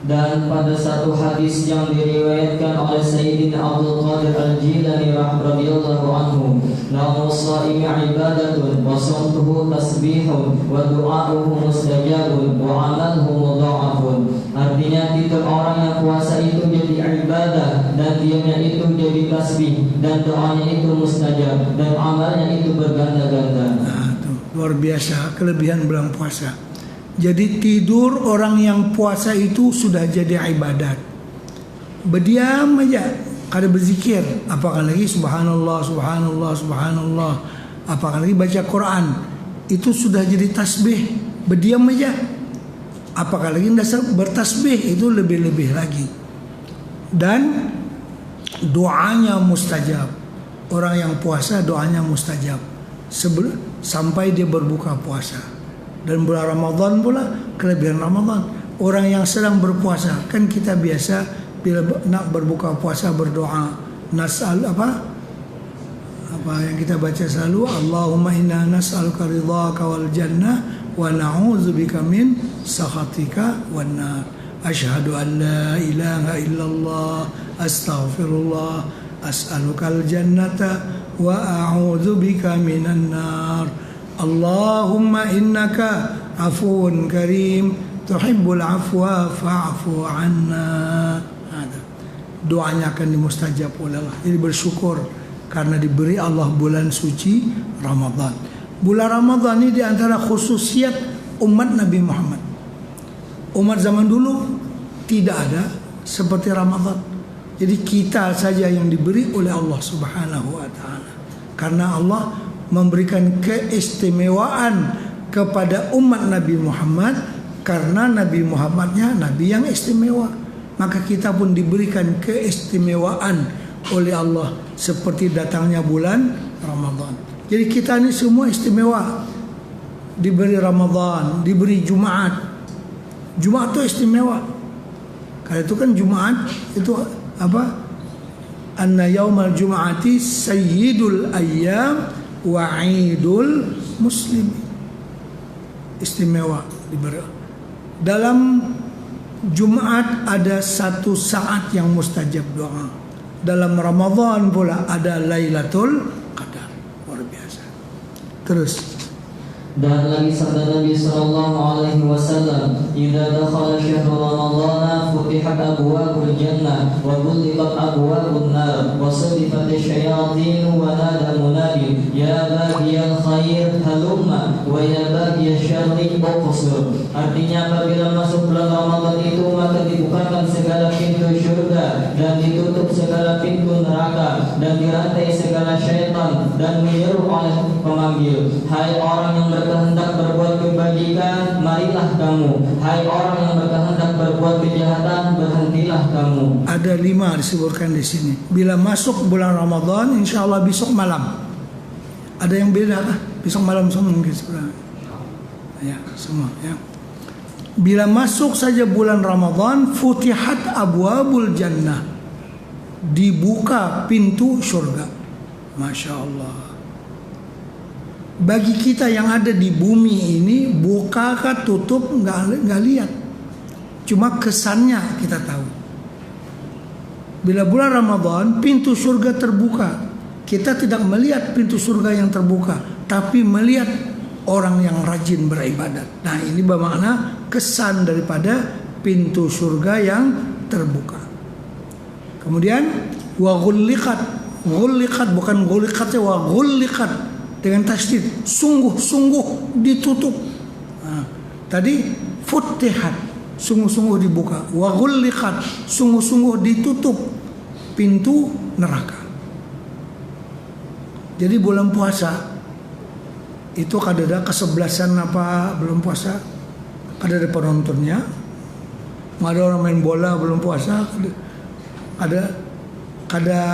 Dan pada satu hadis yang diriwayatkan oleh Sayyidina Abdul Qadir Al-Jilani radhiyallahu anhu, "Naumu shaimi ibadatun wa sumtuhu tasbihun wa du'a'uhu mustajabun wa 'amaluhu mudha'afun." Artinya tidur orang yang puasa itu jadi ibadah dan diamnya itu jadi tasbih dan doanya itu mustajab dan amalnya itu berganda-ganda. Nah, tuh, luar biasa kelebihan bulan puasa. Jadi tidur orang yang puasa itu sudah jadi ibadat. Berdiam aja, kada berzikir, apalagi subhanallah, subhanallah, subhanallah, apalagi baca Quran, itu sudah jadi tasbih. Berdiam aja, apalagi bertasbih itu lebih-lebih lagi. Dan doanya mustajab. Orang yang puasa doanya mustajab sampai dia berbuka puasa. Dan bulan Ramadan pula kelebihan Ramadan. Orang yang sedang berpuasa, kan kita biasa bila nak berbuka puasa berdoa, nas'al apa yang kita baca selalu, Allahumma inna nas'aluka ridhaka wal jannah wa na'udzubika min sakhatika wan nar. Asyhadu an la ilaha illallah, astaghfirullah, as'alukal jannata wa a'udzubika minan nar. Allahumma innaka afuun karim tuhibbul afwa fa'fu anna. Doanya akan dimustajab oleh Allah. Jadi bersyukur karena diberi Allah bulan suci Ramadan. Bulan Ramadan ini diantara khususiat umat Nabi Muhammad. Umat zaman dulu tidak ada seperti Ramadan. Jadi kita saja yang diberi oleh Allah Subhanahu wa taala. Karena Allah memberikan keistimewaan kepada umat Nabi Muhammad karena Nabi Muhammadnya Nabi yang istimewa. Maka kita pun diberikan keistimewaan oleh Allah seperti datangnya bulan Ramadan. Jadi kita ini semua istimewa. Diberi Ramadan, diberi Jumat. Jumat itu istimewa. Karena itu kan Jumat itu apa? Anna yaumal jum'ati sayyidul ayyam wa'idul muslim. Istimewa diberi. Dalam Jumat ada satu saat yang mustajab doa. Dalam Ramadan pula ada Lailatul Qadar. Luar biasa. Terus Dan lagi sabda Nabi sallallahu alaihi wasallam, "Idza dakhala syahrul Ramadhan futihat abwaabul jannah wa ghulqat abwaabun nar wa sudifat asyayatin wa nada munadi ya baghiyal khair halumma wa ya baghiyasy syarri uqsur." Artinya apabila masuk bulan Ramadan itu maka dibukakan segala pintu surga dan ditutup segala pintu neraka dan dirantai segala syaitan dan menyeru oleh pemanggil, "Hai orang yang berkehendak berbuat kebajikan, marilah kamu. Hai orang yang berkehendak berbuat kejahatan, berhentilah kamu." Ada 5 disebutkan di sini. Bila masuk bulan Ramadan, insya Allah besok malam. Ada yang beda kah? Besok malam semua mungkin sebenarnya. Ya, semua ya. Bila masuk saja bulan Ramadan, futihat abwabul jannah. Dibuka pintu surga. Masya Allah. Bagi kita yang ada di bumi ini, buka kah tutup nggak lihat, cuma kesannya kita tahu. Bila bulan Ramadan pintu surga terbuka, kita tidak melihat pintu surga yang terbuka, tapi melihat orang yang rajin beribadat. Nah, ini bermakna kesan daripada pintu surga yang terbuka. Kemudian wa ghulliqat, bukan ghulliqat, wa ghulliqat dengan tasydid, sungguh-sungguh ditutup. Nah, tadi futihat, sungguh-sungguh dibuka. Wa ghulliqat, sungguh-sungguh ditutup pintu neraka. Jadi bulan puasa itu kadada kesebelasan apa belum puasa, kadada penontonnya, ada orang main bola belum puasa, kada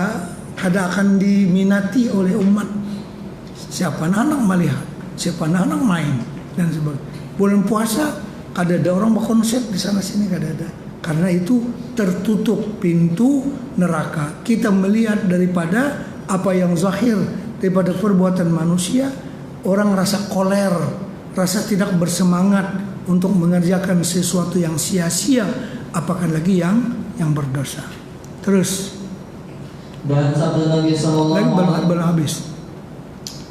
akan diminati oleh umat. Siapa anak melihat, siapa anak main dan sebagainya. Bulan puasa kada ada orang berkonsep di sana sini, kada ada. Karena itu tertutup pintu neraka. Kita melihat daripada apa yang zahir daripada perbuatan manusia. Orang rasa koler, rasa tidak bersemangat untuk mengerjakan sesuatu yang sia-sia apakah lagi yang berdosa. Terus Dan sabda Nabi lagi sallallahu belum habis.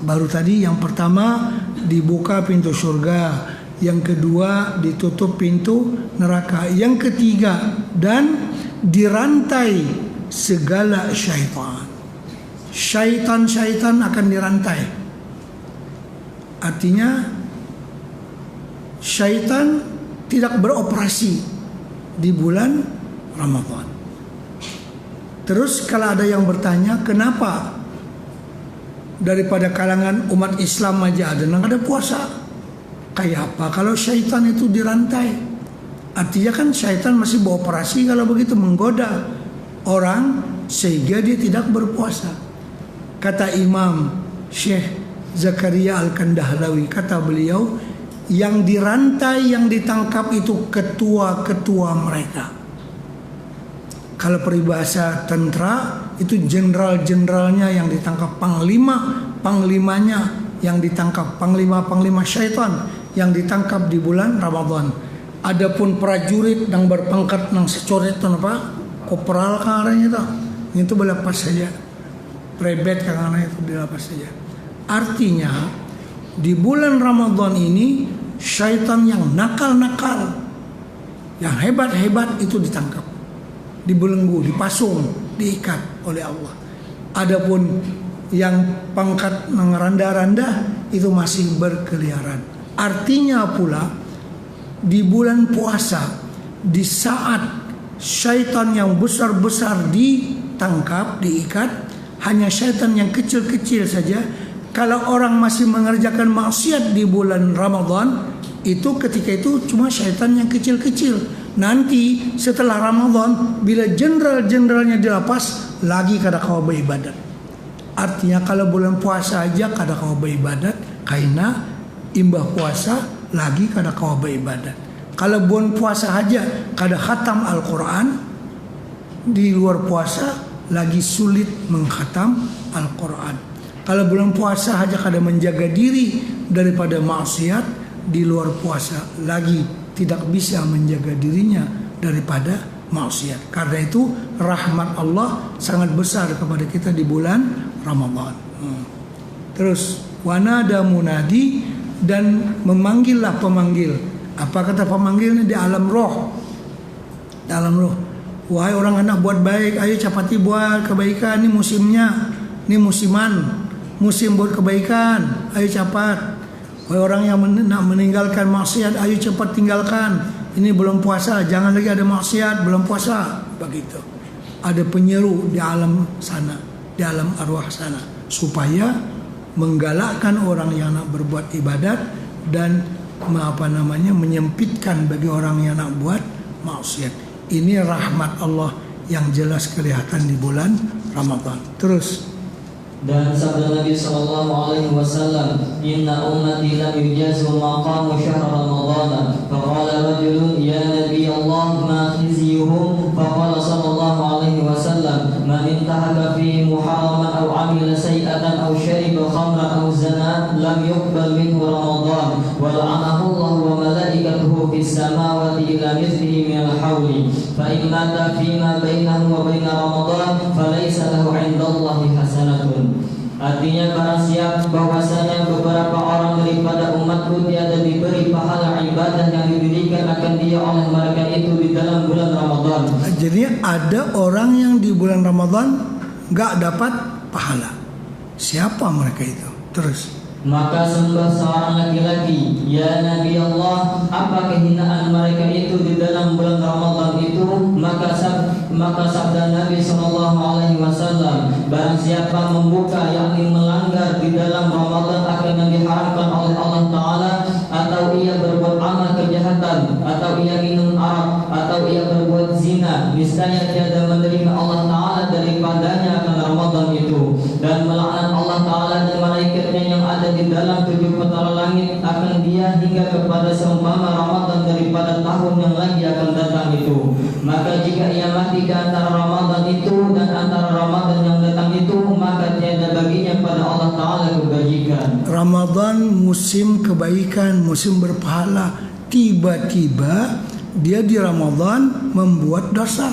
Baru tadi yang pertama dibuka pintu surga, yang kedua ditutup pintu neraka, yang ketiga dan dirantai segala syaitan. Syaitan akan dirantai. Artinya syaitan tidak beroperasi di bulan Ramadan. Terus kalau ada yang bertanya, kenapa daripada kalangan umat Islam aja ada puasa? Kayak apa kalau syaitan itu dirantai? Artinya kan syaitan masih beroperasi kalau begitu, menggoda orang sehingga dia tidak berpuasa. Kata Imam Syekh Zakaria Al-Kandahlawi, kata beliau, yang dirantai, yang ditangkap itu ketua-ketua mereka. Kalau peribahasa tentara itu jenderal-jenderalnya yang ditangkap, panglimanya yang ditangkap, panglima syaitan yang ditangkap di bulan Ramadan. Adapun prajurit yang berpangkat yang secoret apa? Kopral karanya itu berlepas saja. Prebet karena itu dilepas saja. Artinya di bulan Ramadan ini syaitan yang nakal-nakal, yang hebat-hebat itu ditangkap, dibelenggu, dipasung, diikat oleh Allah. Adapun yang pangkat rendah-rendah itu masih berkeliaran. Artinya pula di bulan puasa, di saat syaitan yang besar-besar ditangkap, diikat, hanya syaitan yang kecil-kecil saja. Kalau orang masih mengerjakan maksiat di bulan Ramadan, itu ketika itu cuma syaitan yang kecil-kecil. Nanti setelah Ramadan, bila jenderal-jenderalnya dilepas, lagi kada kau beribadat. Artinya kalau bulan puasa aja kada kau beribadat, karena imbah puasa lagi kada kau beribadat. Kalau bulan puasa aja kada khatam Al-Quran, di luar puasa lagi sulit mengkhatam Al-Quran. Kalau bulan puasa aja kada menjaga diri daripada maksiat, di luar puasa lagi tidak bisa menjaga dirinya daripada maksiat. Karena itu rahmat Allah sangat besar kepada kita di bulan Ramadan. Terus wanada munadi, dan memanggillah pemanggil. Apa kata pemanggilnya di alam roh? Dalam roh. Wahai orang anak buat baik, ayo cepati buat kebaikan, ini musimnya, ini musiman. Musim buat kebaikan, ayo cepat. Wahai orang yang nak meninggalkan maksiat, ayo cepat tinggalkan. Ini belum puasa, jangan lagi ada maksiat, belum puasa. Begitu. Ada penyeru di alam sana, di alam arwah sana, supaya menggalakkan orang yang nak berbuat ibadat dan menyempitkan bagi orang yang nak buat maksiat. Ini rahmat Allah yang jelas kelihatan di bulan Ramadan. Terus. Dan sabda Nabi sallallahu alaihi wasallam, inna ummati lam yujazu maqamu syahr Ramadan. Faqala rajulun ya Nabi Allah ma khizyuhum? Faqala sallallahu alaihi wasallam, man intahaka fi muharraman aw amila sayyi'atan aw shariba khamran aw zana lam yuqbal minhu Ramadan wa la'anahu Allah wa malaikatuhu fis samawati ila mithlihi min al-hawli fa in mata fima bainahu wa baina Ramadan falaysa lahu 'inda Allah hasanatun. Artinya barang siap bahwasanya beberapa orang daripada umatku tiada diberi pahala ibadah yang diberikan akan dia oleh mereka itu di dalam bulan Ramadan. Jadi ada orang yang di bulan Ramadan gak dapat pahala. Siapa mereka itu? Terus. Maka sembah seorang laki-laki, ya Nabi Allah, apa kehinaan mereka itu di dalam bulan Ramadan itu? Maka sabda Nabi sallallahu alaihi wasallam, barang siapa membuka yakni melanggar di dalam Ramadan akan yang diharamkan oleh Allah Taala, atau ia berbuat amal kejahatan, atau ia minum arak, atau ia berbuat zina, niscaya tiada menerima Allah Taala daripadanya akan Ramadan itu, dan melaknat Allah Taala dan malaikatnya yang ada di dalam 7 petala langit akan dia hingga kepada seumpama Ramadan daripada tahun yang lagi akan datang itu. Maka jika ia mati di antara Ramadan itu dan antara Ramadan yang datang itu, maka tiada baginya pada Allah Ta'ala kebajikan. Ramadan musim kebaikan, musim berpahala. Tiba-tiba dia di Ramadan membuat dosa,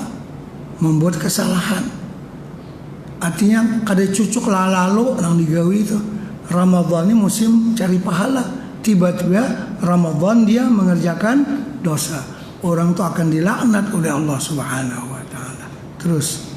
membuat kesalahan. Artinya kada cucuk lalu yang digawi itu. Ramadan ini musim cari pahala. Tiba-tiba Ramadan dia mengerjakan dosa. Orang itu akan dilaknat oleh Allah Subhanahu wa taala. Terus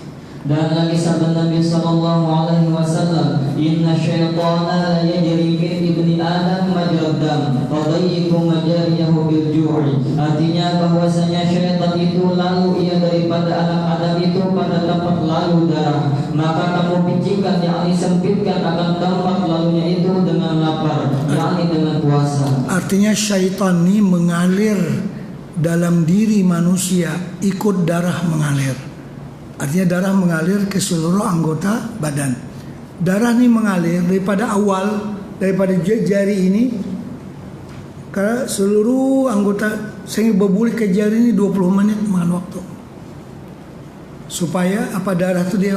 dan lagi sabda Nabi sallallahu alaihi wasallam, inna syaitana la yajri min ibni adam majrad dam wa dayyiqu majariyahu bil ju'i. Artinya bahwasanya syaitan itu lalu ia daripada anak Adam itu pada tempat lalu darah, maka kamu picikan, yakni sempitkan akan tempat lalunya itu dengan lapar, yakni dengan puasa. Artinya syaitan ini mengalir dalam diri manusia, ikut darah mengalir. Artinya darah mengalir ke seluruh anggota badan. Darah ini mengalir daripada awal, daripada jari ini ke seluruh anggota, sehingga berbulik ke jari ini 20 menit makan waktu. Supaya apa, darah itu dia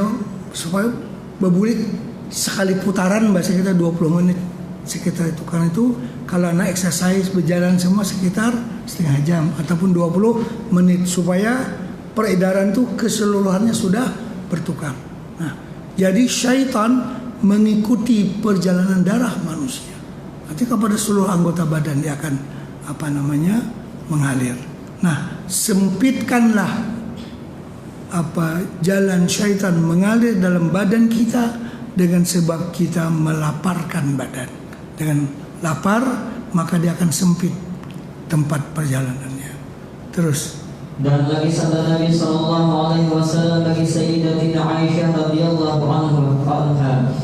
supaya berbulik sekali putaran bahasa kita 20 menit sekitar itu. Karena itu kalau anak exercise berjalan semua sekitar setengah jam ataupun 20 menit supaya peredaran itu keseluruhannya sudah bertukar. Nah, jadi syaitan mengikuti perjalanan darah manusia. Nanti kepada seluruh anggota badan dia akan mengalir. Nah, sempitkanlah jalan syaitan mengalir dalam badan kita dengan sebab kita melaparkan badan. Dengan lapar maka dia akan sempit tempat perjalanannya. Terus dan lagi sabda Nabi sallallahu alaihi wasallam bagi Sayyidatina Aisyah radhiyallahu anha,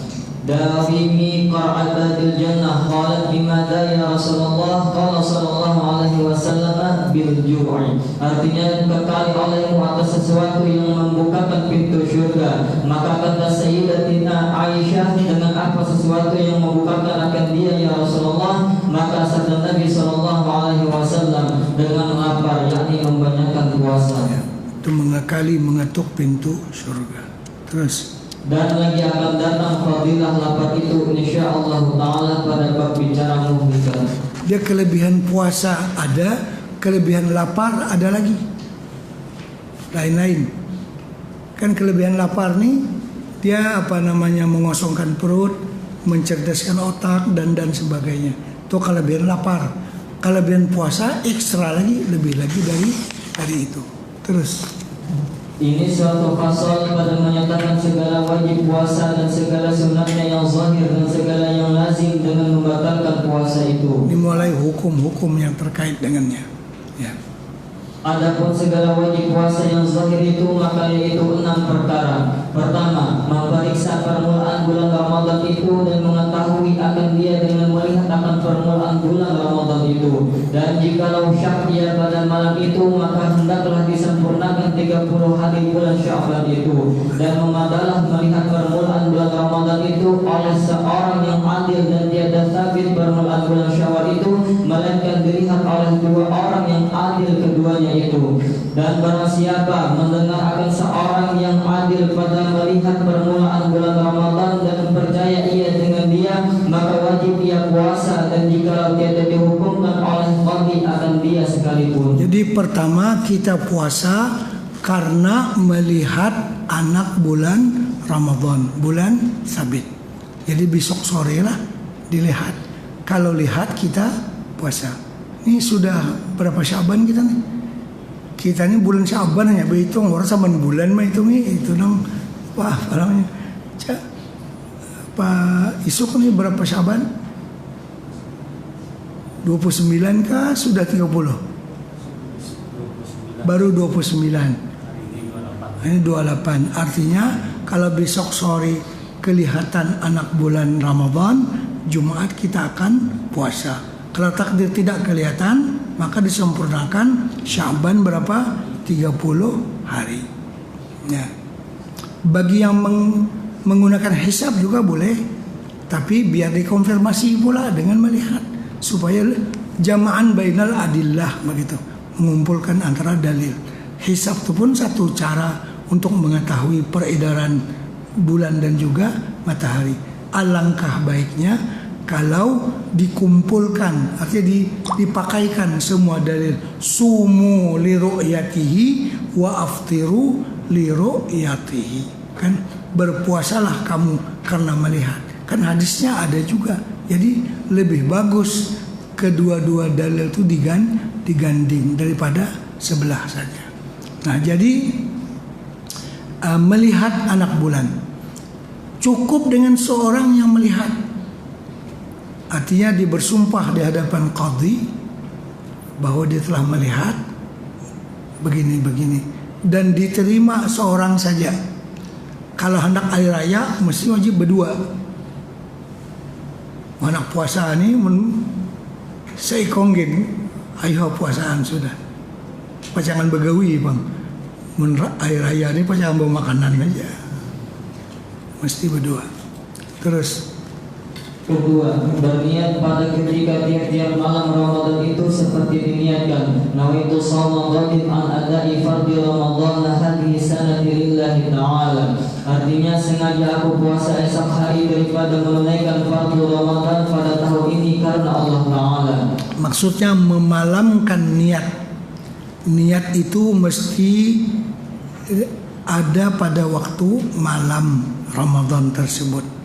dawimi qa'adatil jannah, qalat bimada ya Rasulullah, qala sallallahu alaihi wasallam bil ju'i. Artinya kekali olehmu atas sesuatu yang membukakan pintu surga. Maka kata Sayyidatina Aisyah, dengan apa sesuatu yang membukakan akan dia ya Rasulullah? Maka sabda Nabi sallallahu alaihi wasallam, dengan lapar, yakni membanyakkan puasa. Itu mengakali, mengetuk pintu surga. Terus dan lagi akan datang fadilah lapar itu insyaallah taala pada bab bicara muhbika. Dia kelebihan puasa ada, kelebihan lapar ada lagi. Lain-lain. Kan kelebihan lapar nih dia mengosongkan perut, mencerdaskan otak dan sebagainya. Itu kelebihan lapar. Kelebihan puasa ekstra lagi, lebih lagi dari itu. Terus ini suatu pasal pada menyatakan segala wajib puasa dan segala sunatnya yang zahir dan segala yang lazim dengan membatalkan puasa itu. Dimulai hukum-hukum yang terkait dengannya. Ya. Adapun segala wajib puasa yang zahir itu maka yaitu 6 perkara. Pertama, memeriksa permulaan bulan Ramadan itu dan mengetahui akan dia dengan melihat akan permulaan bulan Ramadan itu. Dan jikalau syak dia pada malam itu, maka hendaklah disempurnakan 30 hari bulan Sya'ban itu. Dan memadalah melihat permulaan bulan Ramadan itu oleh seorang yang adil dan tiada sabit permulaan bulan Syawal itu, melainkan dilihat oleh 2 orang yang adil keduanya itu. Dan barang siapa mendengar akan seorang yang adil pada melihat permulaan bulan Ramadan dan percaya ia dengan dia, maka wajib ia puasa, dan jika tiada dihukumkan oleh qadhi akan dia sekalipun. Jadi pertama kita puasa karena melihat anak bulan Ramadan, bulan sabit. Jadi besok sore lah dilihat. Kalau lihat kita puasa. Ini sudah berapa Sya'ban kita nih? Kita ini bulan Sya'ban hanya berhitung, orang saban bulan mah itu dong. Wah, namanya. Isuk nih berapa Sya'ban? 29 kah sudah 30? Baru 29. Ini 28. Artinya kalau besok sore kelihatan anak bulan Ramadan, Jumat kita akan puasa. Kalau takdir tidak kelihatan, maka disempurnakan Sya'ban berapa? 30 hari. Ya. Bagi yang menggunakan hisab juga boleh, tapi biar dikonfirmasi pula dengan melihat, supaya jama'an bainal adillah begitu, mengumpulkan antara dalil. Hisab itu pun satu cara untuk mengetahui peredaran bulan dan juga matahari. Alangkah baiknya kalau dikumpulkan, artinya dipakaikan semua dalil. Sumu li ru'yatihi wa aftiru li ru'yatihi. Kan berpuasalah kamu karena melihat. Kan hadisnya ada juga. Jadi lebih bagus kedua-dua dalil itu diganding daripada sebelah saja. Nah, jadi melihat anak bulan cukup dengan seorang yang melihat. Artinya dia bersumpah di hadapan qadhi bahwa dia telah melihat begini-begini dan diterima seorang saja. Kalau hendak hari raya mesti wajib berdua. Anak puasa ini seikongin ayo puasaan sudah. Pacangan begawi bang. Hari raya ini pacangan bawa makanan aja. Mesti berdua. Terus kedua, berniat pada ketika tiap-tiap malam Ramadan itu seperti diniatkan. Nawaitu shawma ghadin an ada'i fardhi Ramadan hadhihi sanati lillahi ta'ala. Artinya sengaja aku puasa esok hari daripada menunaikan fardhu Ramadan pada tahun ini karena Allah Ta'ala. Maksudnya memalamkan niat. Niat itu mesti ada pada waktu malam Ramadan tersebut.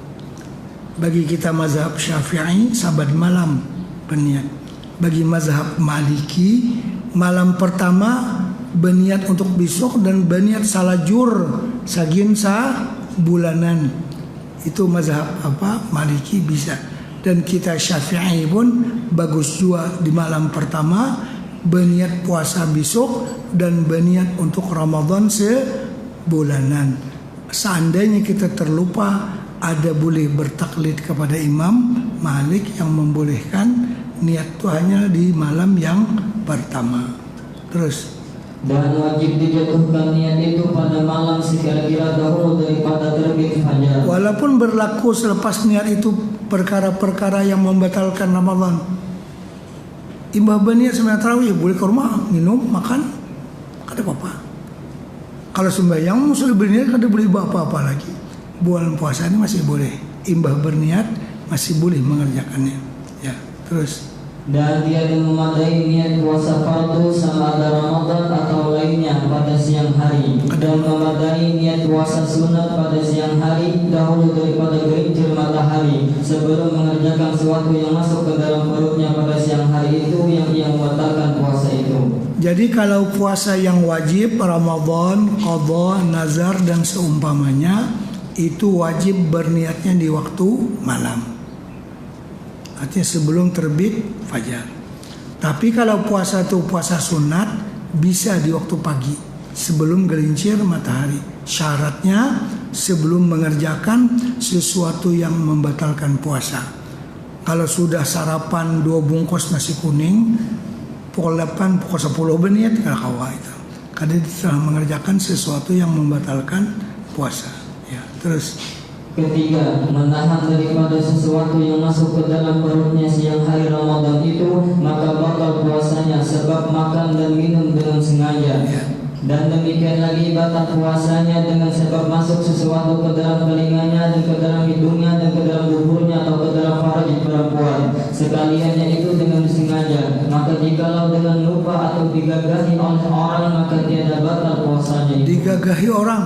Bagi kita mazhab Syafi'i sabat malam berniat. Bagi mazhab Maliki malam pertama berniat untuk besok dan berniat salajur sagin sa bulanan. Itu mazhab Maliki bisa. Dan kita Syafi'i pun bagus juga di malam pertama berniat puasa besok dan berniat untuk Ramadan sebulanan. Seandainya kita terlupa, ada boleh bertaklid kepada Imam Malik yang membolehkan niat itu hanya di malam yang pertama. Terus dan wajib dijatuhkan niat itu pada malam sekira-kira dahulu daripada terbit fajar. Walaupun berlaku selepas niat itu perkara-perkara yang membatalkan Ramadan. Imbah berniat sembahyang tarawih boleh ke rumah minum makan, kada apa-apa. Kalau sembahyang musuh berniat kada boleh apa-apa lagi. Bulan puasa ini masih boleh. Imbah berniat masih boleh mengerjakannya. Ya, terus. Dan tiada memadai niat puasa fardu sama ada Ramadan atau lainnya pada siang hari. Dan memadai niat puasa sunat pada siang hari dahulu daripada gelincir matahari sebelum mengerjakan sesuatu yang masuk ke dalam perutnya pada siang hari itu yang membatalkan puasa itu. Jadi kalau puasa yang wajib Ramadan, qadha, nazar dan seumpamanya itu wajib berniatnya di waktu malam. Artinya sebelum terbit fajar. Tapi kalau puasa itu puasa sunat bisa di waktu pagi sebelum gelincir matahari. Syaratnya sebelum mengerjakan sesuatu yang membatalkan puasa. Kalau sudah sarapan 2 bungkus nasi kuning, pukul 8, pukul 10 berniat kalau kawa itu. Karena telah mengerjakan sesuatu yang membatalkan puasa. Ya, terus ketiga, menahan daripada sesuatu yang masuk ke dalam perutnya siang hari Ramadan itu, maka batal puasanya sebab makan dan minum dengan sengaja. ya. Dan demikian lagi batal puasanya dengan sebab masuk sesuatu ke dalam telinganya dan ke dalam hidungnya dan ke dalam duburnya atau ke dalam faraj perempuan. Sekaliannya itu dengan disengaja. Maka jikalau dengan lupa atau digagahi oleh orang, maka tiada batal puasanya itu. Digagahi orang,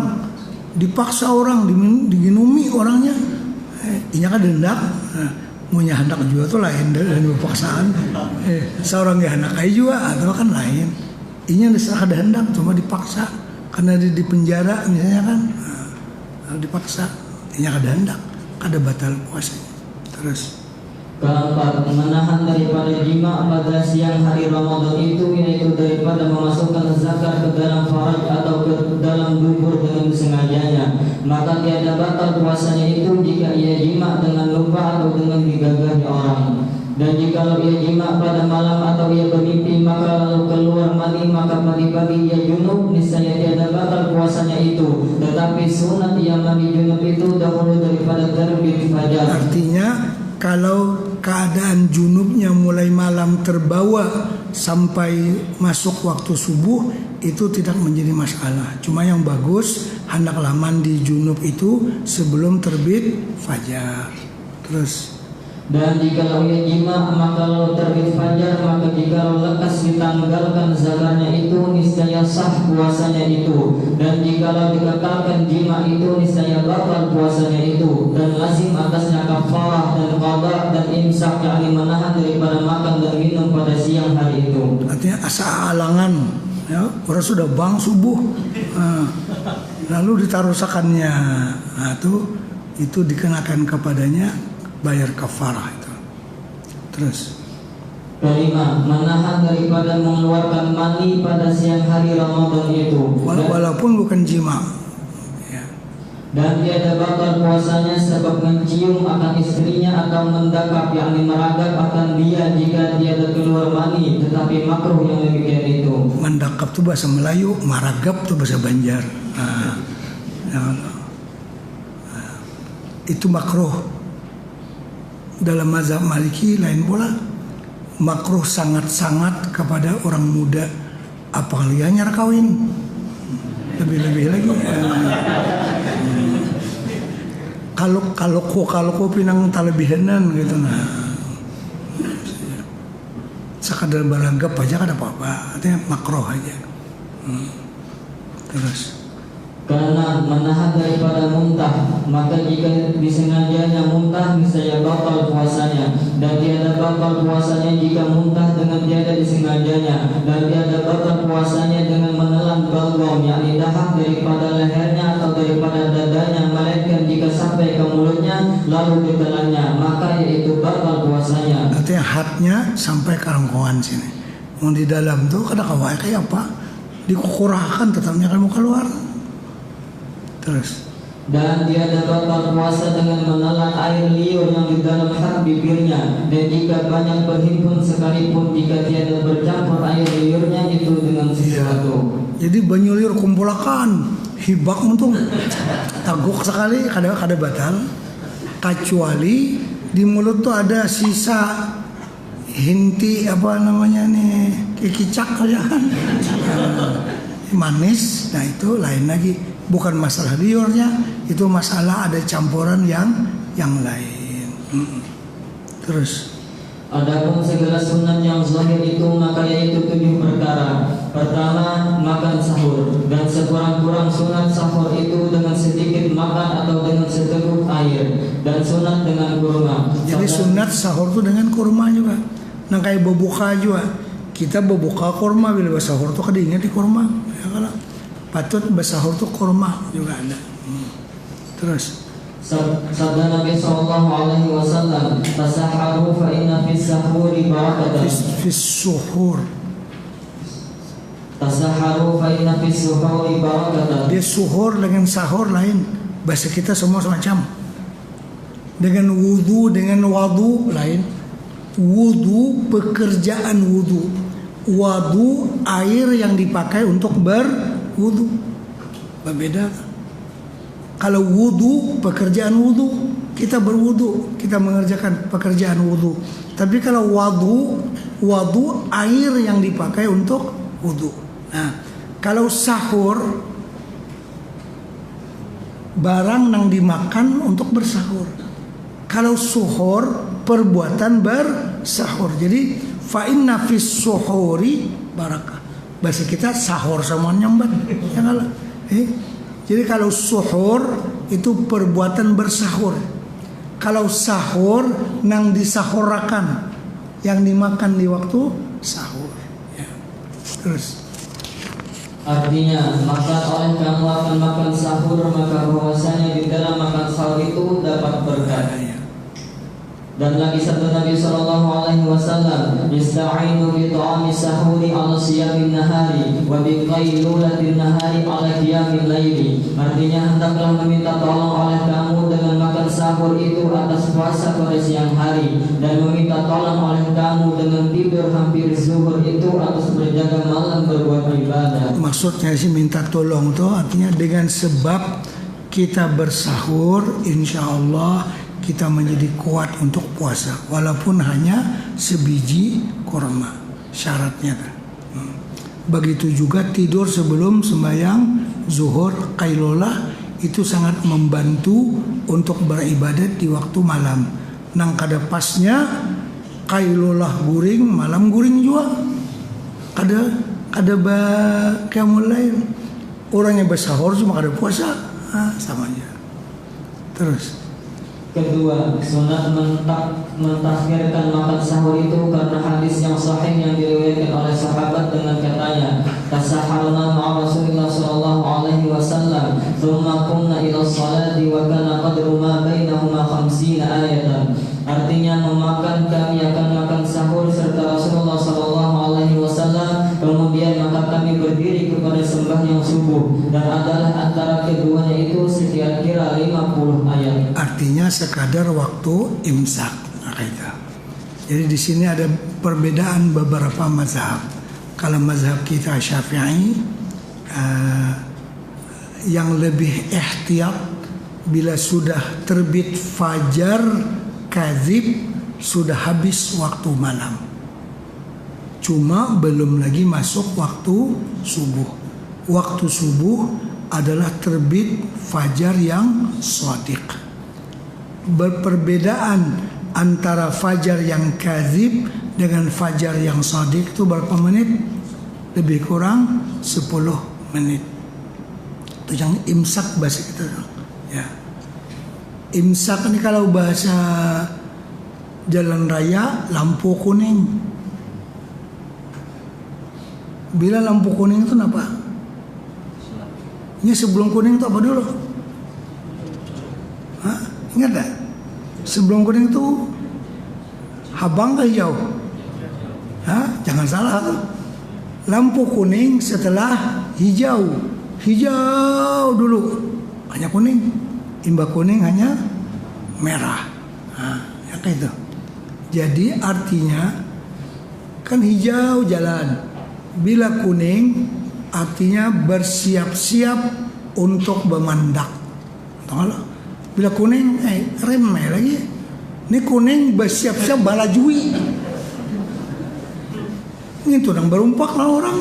dipaksa orang, diminumi orangnya, ini kan hendak, punya hendak juga tuh lain dari paksaan. Seorang yang hendak aja juga atau kan lain. Ini ada hendak cuma dipaksa karena di penjara misalnya kan, dipaksa. Ini ada hendak, ada batal puasa. Terus keempat, menahan daripada jima pada siang hari Ramadan itu, yaitu daripada memasukkan zakar ke dalam faraj atau ke dalam dubur dengan sengajanya. Maka tiada batal puasanya itu jika ia jima dengan lupa atau dengan digagahi orang. Dan jika ia jima pada malam atau ia bermimpi maka lalu keluar mani, maka pagi-pagi ia junub, niscaya tiada batal puasanya itu. Tetapi sunat ia mandi junub itu dahulu daripada terbit fajar. artinya kalau keadaan junubnya mulai malam terbawa sampai masuk waktu subuh itu tidak menjadi masalah. Cuma yang bagus hendaklah mandi junub itu sebelum terbit fajar. Terus Dan jikalau ia jima, maka lalu terbit fajar, maka jikalau lekas ditanggalkan zakarnya itu, niscaya sah puasanya itu. Dan jikalau dikekalkan jima itu, niscaya batal puasanya itu. Dan lazim atasnya kafarah dan qada dan imsak, yakni menahan daripada makan dan minum pada siang hari itu. Artinya asa alangan, ya, orang sudah bang subuh, lalu ditaruh sakannya, nah, itu dikenakan kepadanya bayar kafarah itu. Terus kelima, menahan daripada mengeluarkan mani pada siang hari Ramadan itu. Walaupun bukan jima, ya. Dan tiada batal puasanya sebab mencium akan istrinya atau mendakap, yakni meragap akan dia jika tiada keluar mani, tetapi makruh yang demikian itu. Mendakap itu bahasa Melayu, maragap itu bahasa Banjar. Itu makruh. Dalam mazhab Maliki lain pula, makruh sangat-sangat kepada orang muda, apalagi nyar kawin, lebih-lebih lagi. Kalau pinang talebihanan gitu, nah sekadar beragap aja kan apa-apa, artinya makruh aja. Terus Karena menahan daripada muntah, maka jika disengajanya muntah, misalnya batal puasanya. Dan tiada batal puasanya jika muntah dengan tiada disengajanya. Dan tiada batal puasanya dengan menelan balgam, yakni dahak daripada lehernya atau daripada dadanya, melainkan jika sampai ke mulutnya lalu ditelannya, maka yaitu batal puasanya. artinya hatnya sampai ke rongkongan sini. Mau di dalam tuh kada kawai kayak apa? Dikukurahkan tetapnya kan mau keluar. Terus Dan tiada batal puasa dengan menelan air liur yang di dalam hak bibirnya. Dan jika banyak berhimpun sekalipun, jika tiada bercampur air liurnya itu dengan sesuatu. jadi banyu liur kumpulakan hibak untung taguk sekali kada batal, kecuali di mulut tuh ada sisa hinti apa namanya nih kikicak aja kan. Manis, nah itu lain lagi, bukan masalah liurnya, itu masalah ada campuran yang lain. Terus Adapun segala sunat yang zahir itu, maka yaitu 7 perkara. Pertama, makan sahur. Dan sekurang-kurang sunat sahur itu dengan sedikit makan atau dengan seteguk air. Dan sunat dengan kurma. jadi sunat sahur tuh dengan kurma juga. Nah kayak berbuka juga, kita berbuka kurma, bila bersahur tuh kada ingat di kurma. Ya kalau patut bersahur tuh kurma juga ada. Terus Sabda Nabi sallallahu alaihi wasallam, "Tasaharu fa inna fis sahuri barakatan." fis suhur, Tasaharu fa inna fis suhuri barakatan. dia suhur dengan sahur lain, bahasa kita semua semacam. Dengan wudu dengan wadu lain. Wudu pekerjaan wudu, wadu air yang dipakai untuk berwudu, berbeda. Kalau wudu pekerjaan wudu, kita berwudu, kita mengerjakan pekerjaan wudu. Tapi kalau wadu air yang dipakai untuk wudu. Nah, kalau sahur barang yang dimakan untuk bersahur. Kalau suhur perbuatan bersahur. Jadi fa inna fis suhuri barakah. Bahasa kita sahur sama nyambat. Ya kalah. Jadi kalau suhur itu perbuatan bersahur. Kalau sahur nang disahurakan, yang dimakan di waktu sahur. Ya. Terus Artinya, maka oleh kamu akan makan sahur, maka bahwasanya di dalam makan sahur itu dapat berkah. Dan lagi sabda Nabi sallallahu alaihi wasallam, "Ista'inu bi ta'ami sahuri 'ala siyamin nahari wa bi qailulatin nahari 'ala qiyamil laili." Artinya hendaklah meminta tolong oleh kamu dengan makan sahur itu atas puasa pada siang hari, dan meminta tolong oleh kamu dengan tidur hampir zuhur itu atas berjaga malam berbuat ibadah. maksudnya sih minta tolong tuh artinya dengan sebab kita bersahur, insya Allah kita menjadi kuat untuk puasa, walaupun hanya sebiji kurma. Syaratnya kan. Begitu juga tidur sebelum sembahyang zuhur, qailulah itu sangat membantu untuk beribadat di waktu malam. nang kada pasnya kailulah guring malam guring juga kada ba qiyamul lail. Orang yang bersahur cuma kada puasa, sama aja. Terus Kedua, sunat mentakhirkan makan sahur itu karena hadis yang sahih yang diriwayatkan oleh sahabat dengan katanya, tasaharna ma'a Rasulillah sallallahu alaihi wasallam, thumma qumna ila sholati wa kana qadru ma bainahuma 50 ayatan. Artinya kami akan makan sahur serta Rasulullah sallallahu alaihi wasallam, kemudian maka kami berdiri kepada sembahyang subuh, dan adalah antara keduanya itu sekira-kira 50 ayat. artinya sekadar waktu imsak. Jadi di sini ada perbedaan beberapa mazhab. Kalau mazhab kita Syafi'i yang lebih ihtiyat, bila sudah terbit fajar kadzib sudah habis waktu malam, cuma belum lagi masuk waktu subuh. Waktu subuh adalah terbit fajar yang shadiq. Berperbedaan antara fajar yang kadzib dengan fajar yang shadiq itu berapa menit? Lebih kurang 10 menit. Itu yang imsak bahasa kita. Ya. Imsak ini kalau bahasa jalan raya lampu kuning. Bila lampu kuning itu apa? Ini sebelum kuning itu apa dulu? Hah? Ingat tak? Sebelum kuning itu habang ke hijau? Hah? Jangan salah. Lampu kuning setelah hijau. Hijau dulu hanya kuning. Imbah kuning hanya merah. Ya kayak itu. Jadi artinya kan hijau jalan. Bila kuning artinya bersiap-siap untuk memandak. Tahu? Bila kuning rem lagi. Ini kuning bersiap-siap balajui. Ini tuh yang berumpak lah orang.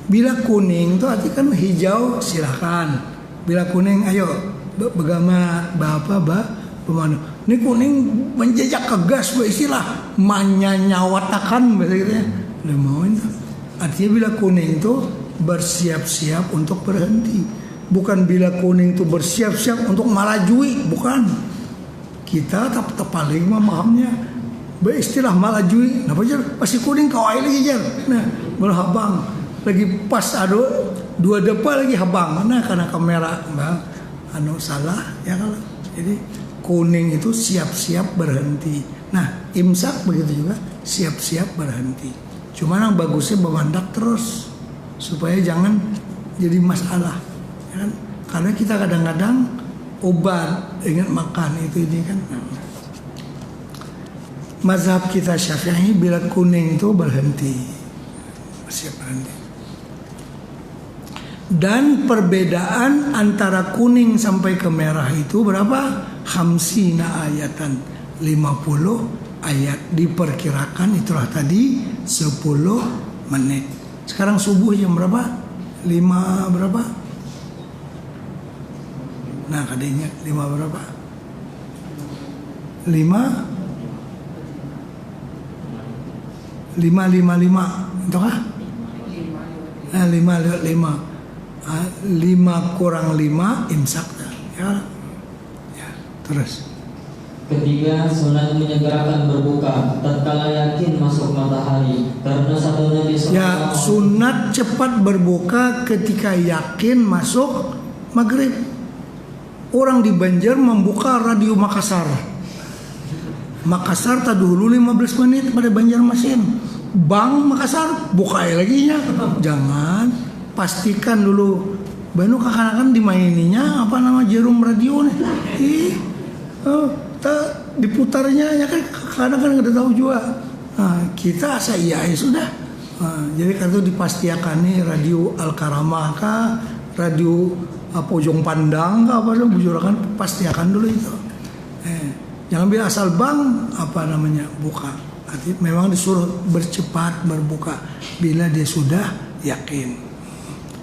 Bila kuning itu artinya kan hijau silakan. Bila kuning ayo begama pemanu. Ini kuning menjejak ke gas istilah manyanyawatakan bahasa gitu ya. Udah mau itu. Artinya bila kuning itu bersiap-siap untuk berhenti. Bukan bila kuning itu bersiap-siap untuk malajui, bukan. Kita tak paling memahamnya beristilah malajui. Apa aja pasti kuning kau air lagi jar. Nah, berhabang lagi pas ada 2 depa lagi habang. Nah, karena kamera bang salah ya kalau. Jadi kuning itu siap-siap berhenti. Nah, imsak begitu juga siap-siap berhenti. Cuma yang bagusnya memandak terus supaya jangan jadi masalah, ya kan? Karena kita kadang-kadang obat ingat makan itu ini kan. Mazhab kita Syafi'i bila kuning itu berhenti, siap berhenti. Dan perbedaan antara kuning sampai ke merah itu berapa? 50 ayatan, 50 ayat. Diperkirakan itulah tadi 10 menit. Sekarang subuh jam berapa? 5 berapa? Nah, kada ingat 5 berapa? 5 itu kah? 5 kurang 5 imsak ya. Ya, terus. Ketiga, sunat menyegerakan berbuka tatkala yakin masuk matahari, karena satu Nabi Ya, sunat cepat berbuka ketika yakin masuk maghrib. Orang di Banjar membuka radio Makassar. Makassar tak dulu 15 menit pada Banjarmasin. Bang Makassar buka lagi nya. Jangan, pastikan dulu. Banu kakak-kakak dimaininya apa nama jarum radio nih. Diputarnya ya kan kadang-kadang nggak tahu juga. Nah, kita asa iya ya sudah. Jadi kan itu dipastikan nih radio Al Karamah kah, radio Pojong Pandang kah apa bujurakan pastikan dulu itu. Jangan bilang asal bang apa namanya buka. Artinya memang disuruh bercepat berbuka bila dia sudah yakin.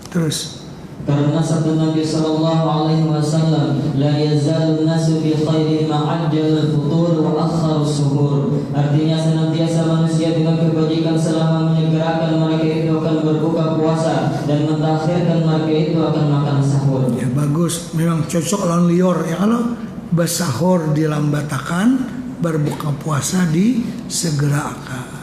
Terus Karena sabda Nabi sallallahu alaihi wasallam, la yazalun nasu bi khairin ma'ajjal al-futur wa akhar suhur. Artinya senantiasa manusia dengan kebajikan selama menyegerakan mereka itu akan berbuka puasa dan mentakhirkan mereka itu akan makan sahur. Ya bagus, memang cocok lawan lior ya, kalau bersahur dilambatakan, berbuka puasa disegerakan.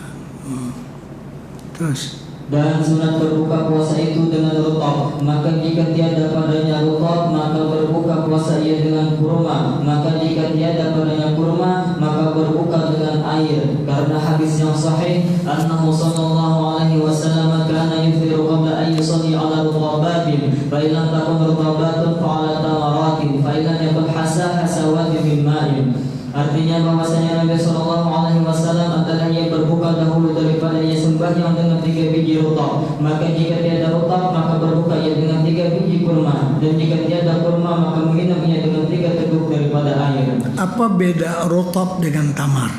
Terus Dan sunat berbuka puasa itu dengan rutab. Maka jika tiada padanya rutab, maka berbuka puasa ia dengan kurma. Maka jika tiada padanya kurma, maka berbuka dengan air. Karena hadis yang sahih, annahu sallallahu alaihi wasallam kana yuftiru qabla an yusalli ala rutabatin, fa illam takun rutabatun fa ala tamaratin, fa illam yakun hasawatin min ma'in. Artinya bahwasanya Nabi Shallallahu Alaihi Wasallam adalah ia berbuka dahulu daripada ia sembahyang dengan 3 biji rutab. Maka jika tiada rutab, maka berbuka ia dengan 3 biji kurma. Dan jika tiada kurma, maka menginap ia dengan 3 teguk daripada air. apa beda rutab dengan tamar?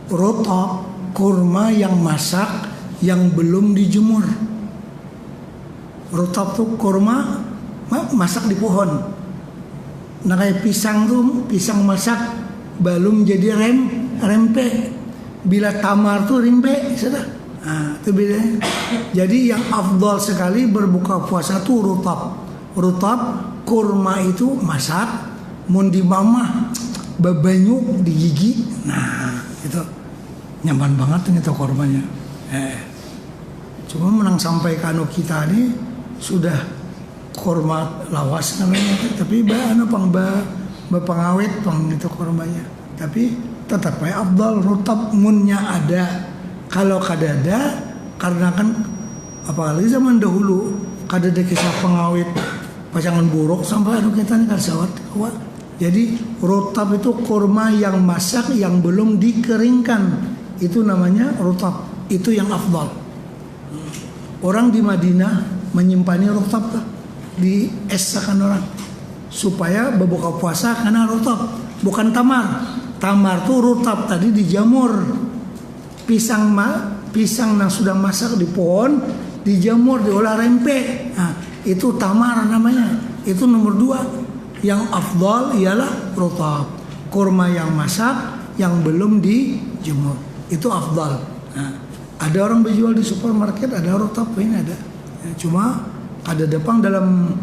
Rutab kurma yang masak yang belum dijemur. Rutab tuh kurma masak di pohon. Nah kayak pisang tuh, pisang masak belum jadi rempe. Bila tamar tuh rempe sudah. Nah, itu bedanya. Jadi yang afdal sekali berbuka puasa tuh rutab. Rutab kurma itu masak, mun di mamah babanyuk di gigi. Nah, itu nyaman banget itu kurmanya. Cuma menang sampai kanu kita ini sudah kurma lawas namanya, tapi pengawet itu kurmanya. Tapi tetap baik afdal rutab munnya ada. Kalau kadada, karena kan apalagi zaman dahulu kadada kisah pengawet pasangan buruk sampai anu kita nih karsawat. Jadi rutab itu kurma yang masak yang belum dikeringkan, itu namanya rutab. Itu yang afdal. Orang di Madinah menyimpannya rutab di esakan orang supaya berbuka puasa karena rutab, bukan tamar. Tamar tuh rutab tadi dijamur. Pisang yang sudah masak di pohon dijamur, diolah rempe. Nah, itu tamar namanya. Itu nomor 2. Yang afdal ialah rutab. Kurma yang masak yang belum dijemur. Itu afdal. Nah, ada orang berjual di supermarket ada rutab, ini ada. Ya, cuma ada depan dalam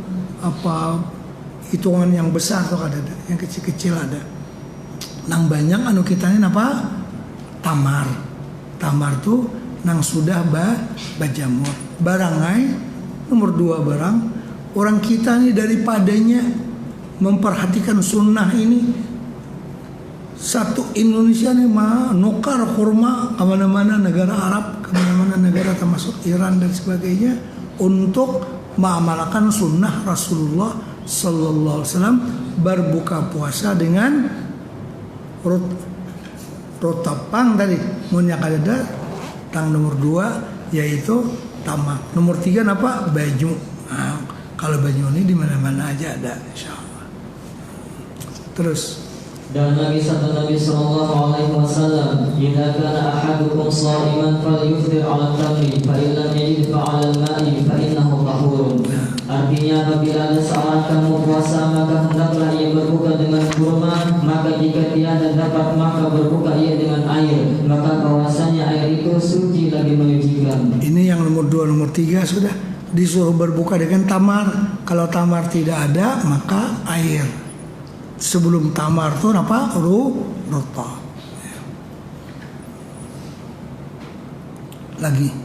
hitungan yang besar tuh ada, yang kecil-kecil ada. Nang banyak anu kita ini apa? Tamar. Tamar tuh nang sudah bajamur. Barangai nomor 2 barang. Orang kita nih daripadanya memperhatikan sunnah ini, satu Indonesia nih mah nukar kurma kemana-mana negara Arab, kemana-mana negara termasuk Iran dan sebagainya untuk mengamalkan sunnah Rasulullah Sallallahu Alaihi Wasallam berbuka puasa dengan rotapang tadi. Munyak ada tang nomor 2 yaitu tamak. Nomor 3 apa? Baju. Nah, kalau baju ini di mana-mana aja ada, insyaallah. Terus. Dan lagi sabda Nabi sallallahu alaihi wasallam, "Idza kana ahadukum sha'iman falyuftir 'ala tamri, fa illam yajid fa 'ala al-ma'i fa innahu tahurun." Artinya apabila ada seorang kamu puasa maka hendaklah ia berbuka dengan kurma, maka jika tiada dapat maka berbuka ia dengan air, maka bahwasanya air itu suci lagi menyucikan. Ini yang nomor 2, nomor 3 sudah disuruh berbuka dengan tamar. Kalau tamar tidak ada maka air. Sebelum tamar itu apa? Rutab. Lagi.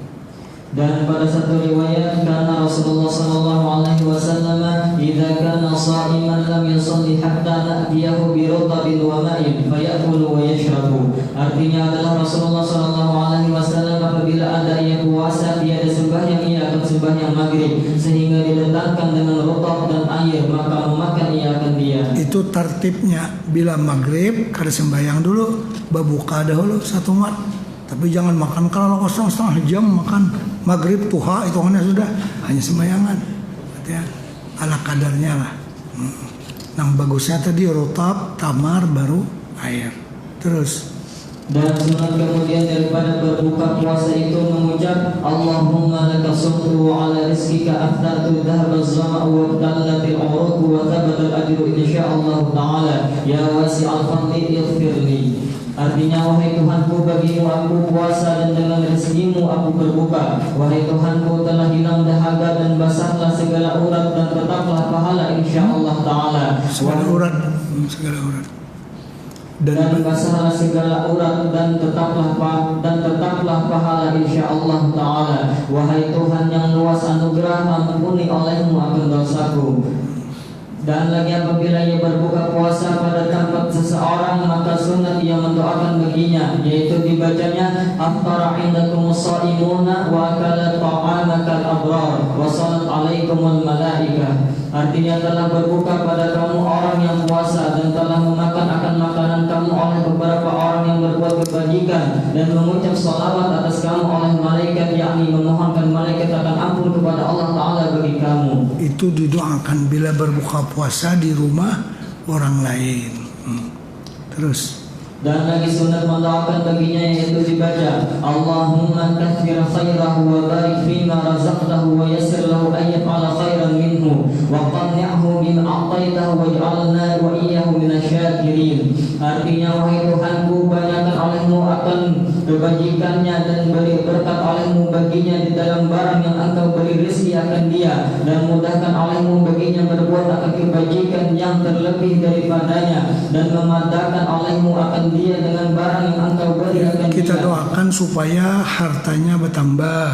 Dan pada satu riwayat karena Rasulullah sallallahu alaihi wasallam idza kana sha'iman lam yusalli hatta na'tiyahu bi rutabin wa ma'in fayakulu wa yashrabu. Artinya adalah Rasulullah sallallahu alaihi wasallam apabila ada ia puasa tiada sembahyang ia akan sembahyang maghrib sehingga diletakkan dengan rutab dan air maka memakan ia akan diam. Itu tertibnya, bila maghrib kada sembahyang dulu, berbuka dahulu 1 mat. Tapi jangan makan kalau kosong setengah jam makan maghrib tuha itu sudah hanya sembayangan. Ya, ala kadarnya lah. Yang bagusnya tadi rutab, tamar, baru air. Terus Dan sunat kemudian daripada berbuka puasa itu mengucap Allahumma laka sumtu wa ala rizkika aftartu dhahaba zama'u wa btallatil uruku wa thabatal ajru insya'allah ta'ala ya wasi'al fadli ighfirli. Artinya, wahai Tuhanku, bagimu aku puasa dan dengan rezekimu aku berbuka. Wahai Tuhanku, telah hilang dahaga dan basahlah segala urat dan tetaplah pahala insya'allah ta'ala. Segala urat. Dan basahlah segala urat dan tetaplah pahala insyaallah taala. Wahai Tuhan yang luas anugerah, ampuni olehmu akan dosaku. Dan lagi apabila ia berbuka puasa pada tempat seseorang, maka sunat ia mendoakan baginya, yaitu dibacanya aftara indakumus shaimuna wa akala ta'amakal abrar wa salat alaikumul malaikah. Artinya telah berbuka pada kamu orang yang puasa dan telah memakan akan makanan kamu oleh beberapa orang yang berbuat kebajikan dan mengucap salawat atas kamu oleh malaikat, yakni memohonkan malaikat akan ampun kepada Allah Ta'ala bagi kamu. Itu didoakan bila berbuka puasa di rumah orang lain. Terus. Dan lagi sunat mendoakan baginya, yaitu dibaca Allahumma kathir khairahu wa barik fima razaqtahu wa yassir lahu an yaf'ala khairan minhu wa qanni'hu bima a'taitahu waj'alna wa iyyahu minasyakirin. Artinya, wahai Tuhanku, banyakkan olehmu akan kebajikannya dan beri berkat olehmu baginya di dalam barang yang engkau beri rezeki akan dia, dan mudahkan olehmu baginya berbuat akan kebajikan yang terlebih daripadanya, dan memadahkan olehmu akan dia dengan barang yang engkau beri akan kita dia. Doakan supaya hartanya bertambah,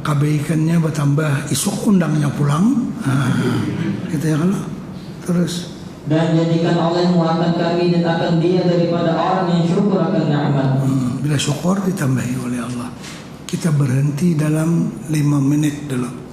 kebaikannya bertambah, isuk undangnya pulang. Gitu ya kalau. Terus. Dan jadikan olehmu akan kami dan akan dia daripada orang yang syukur akan nikmat. Bila syukur ditambahi oleh Allah. Kita berhenti dalam 5 menit dulu.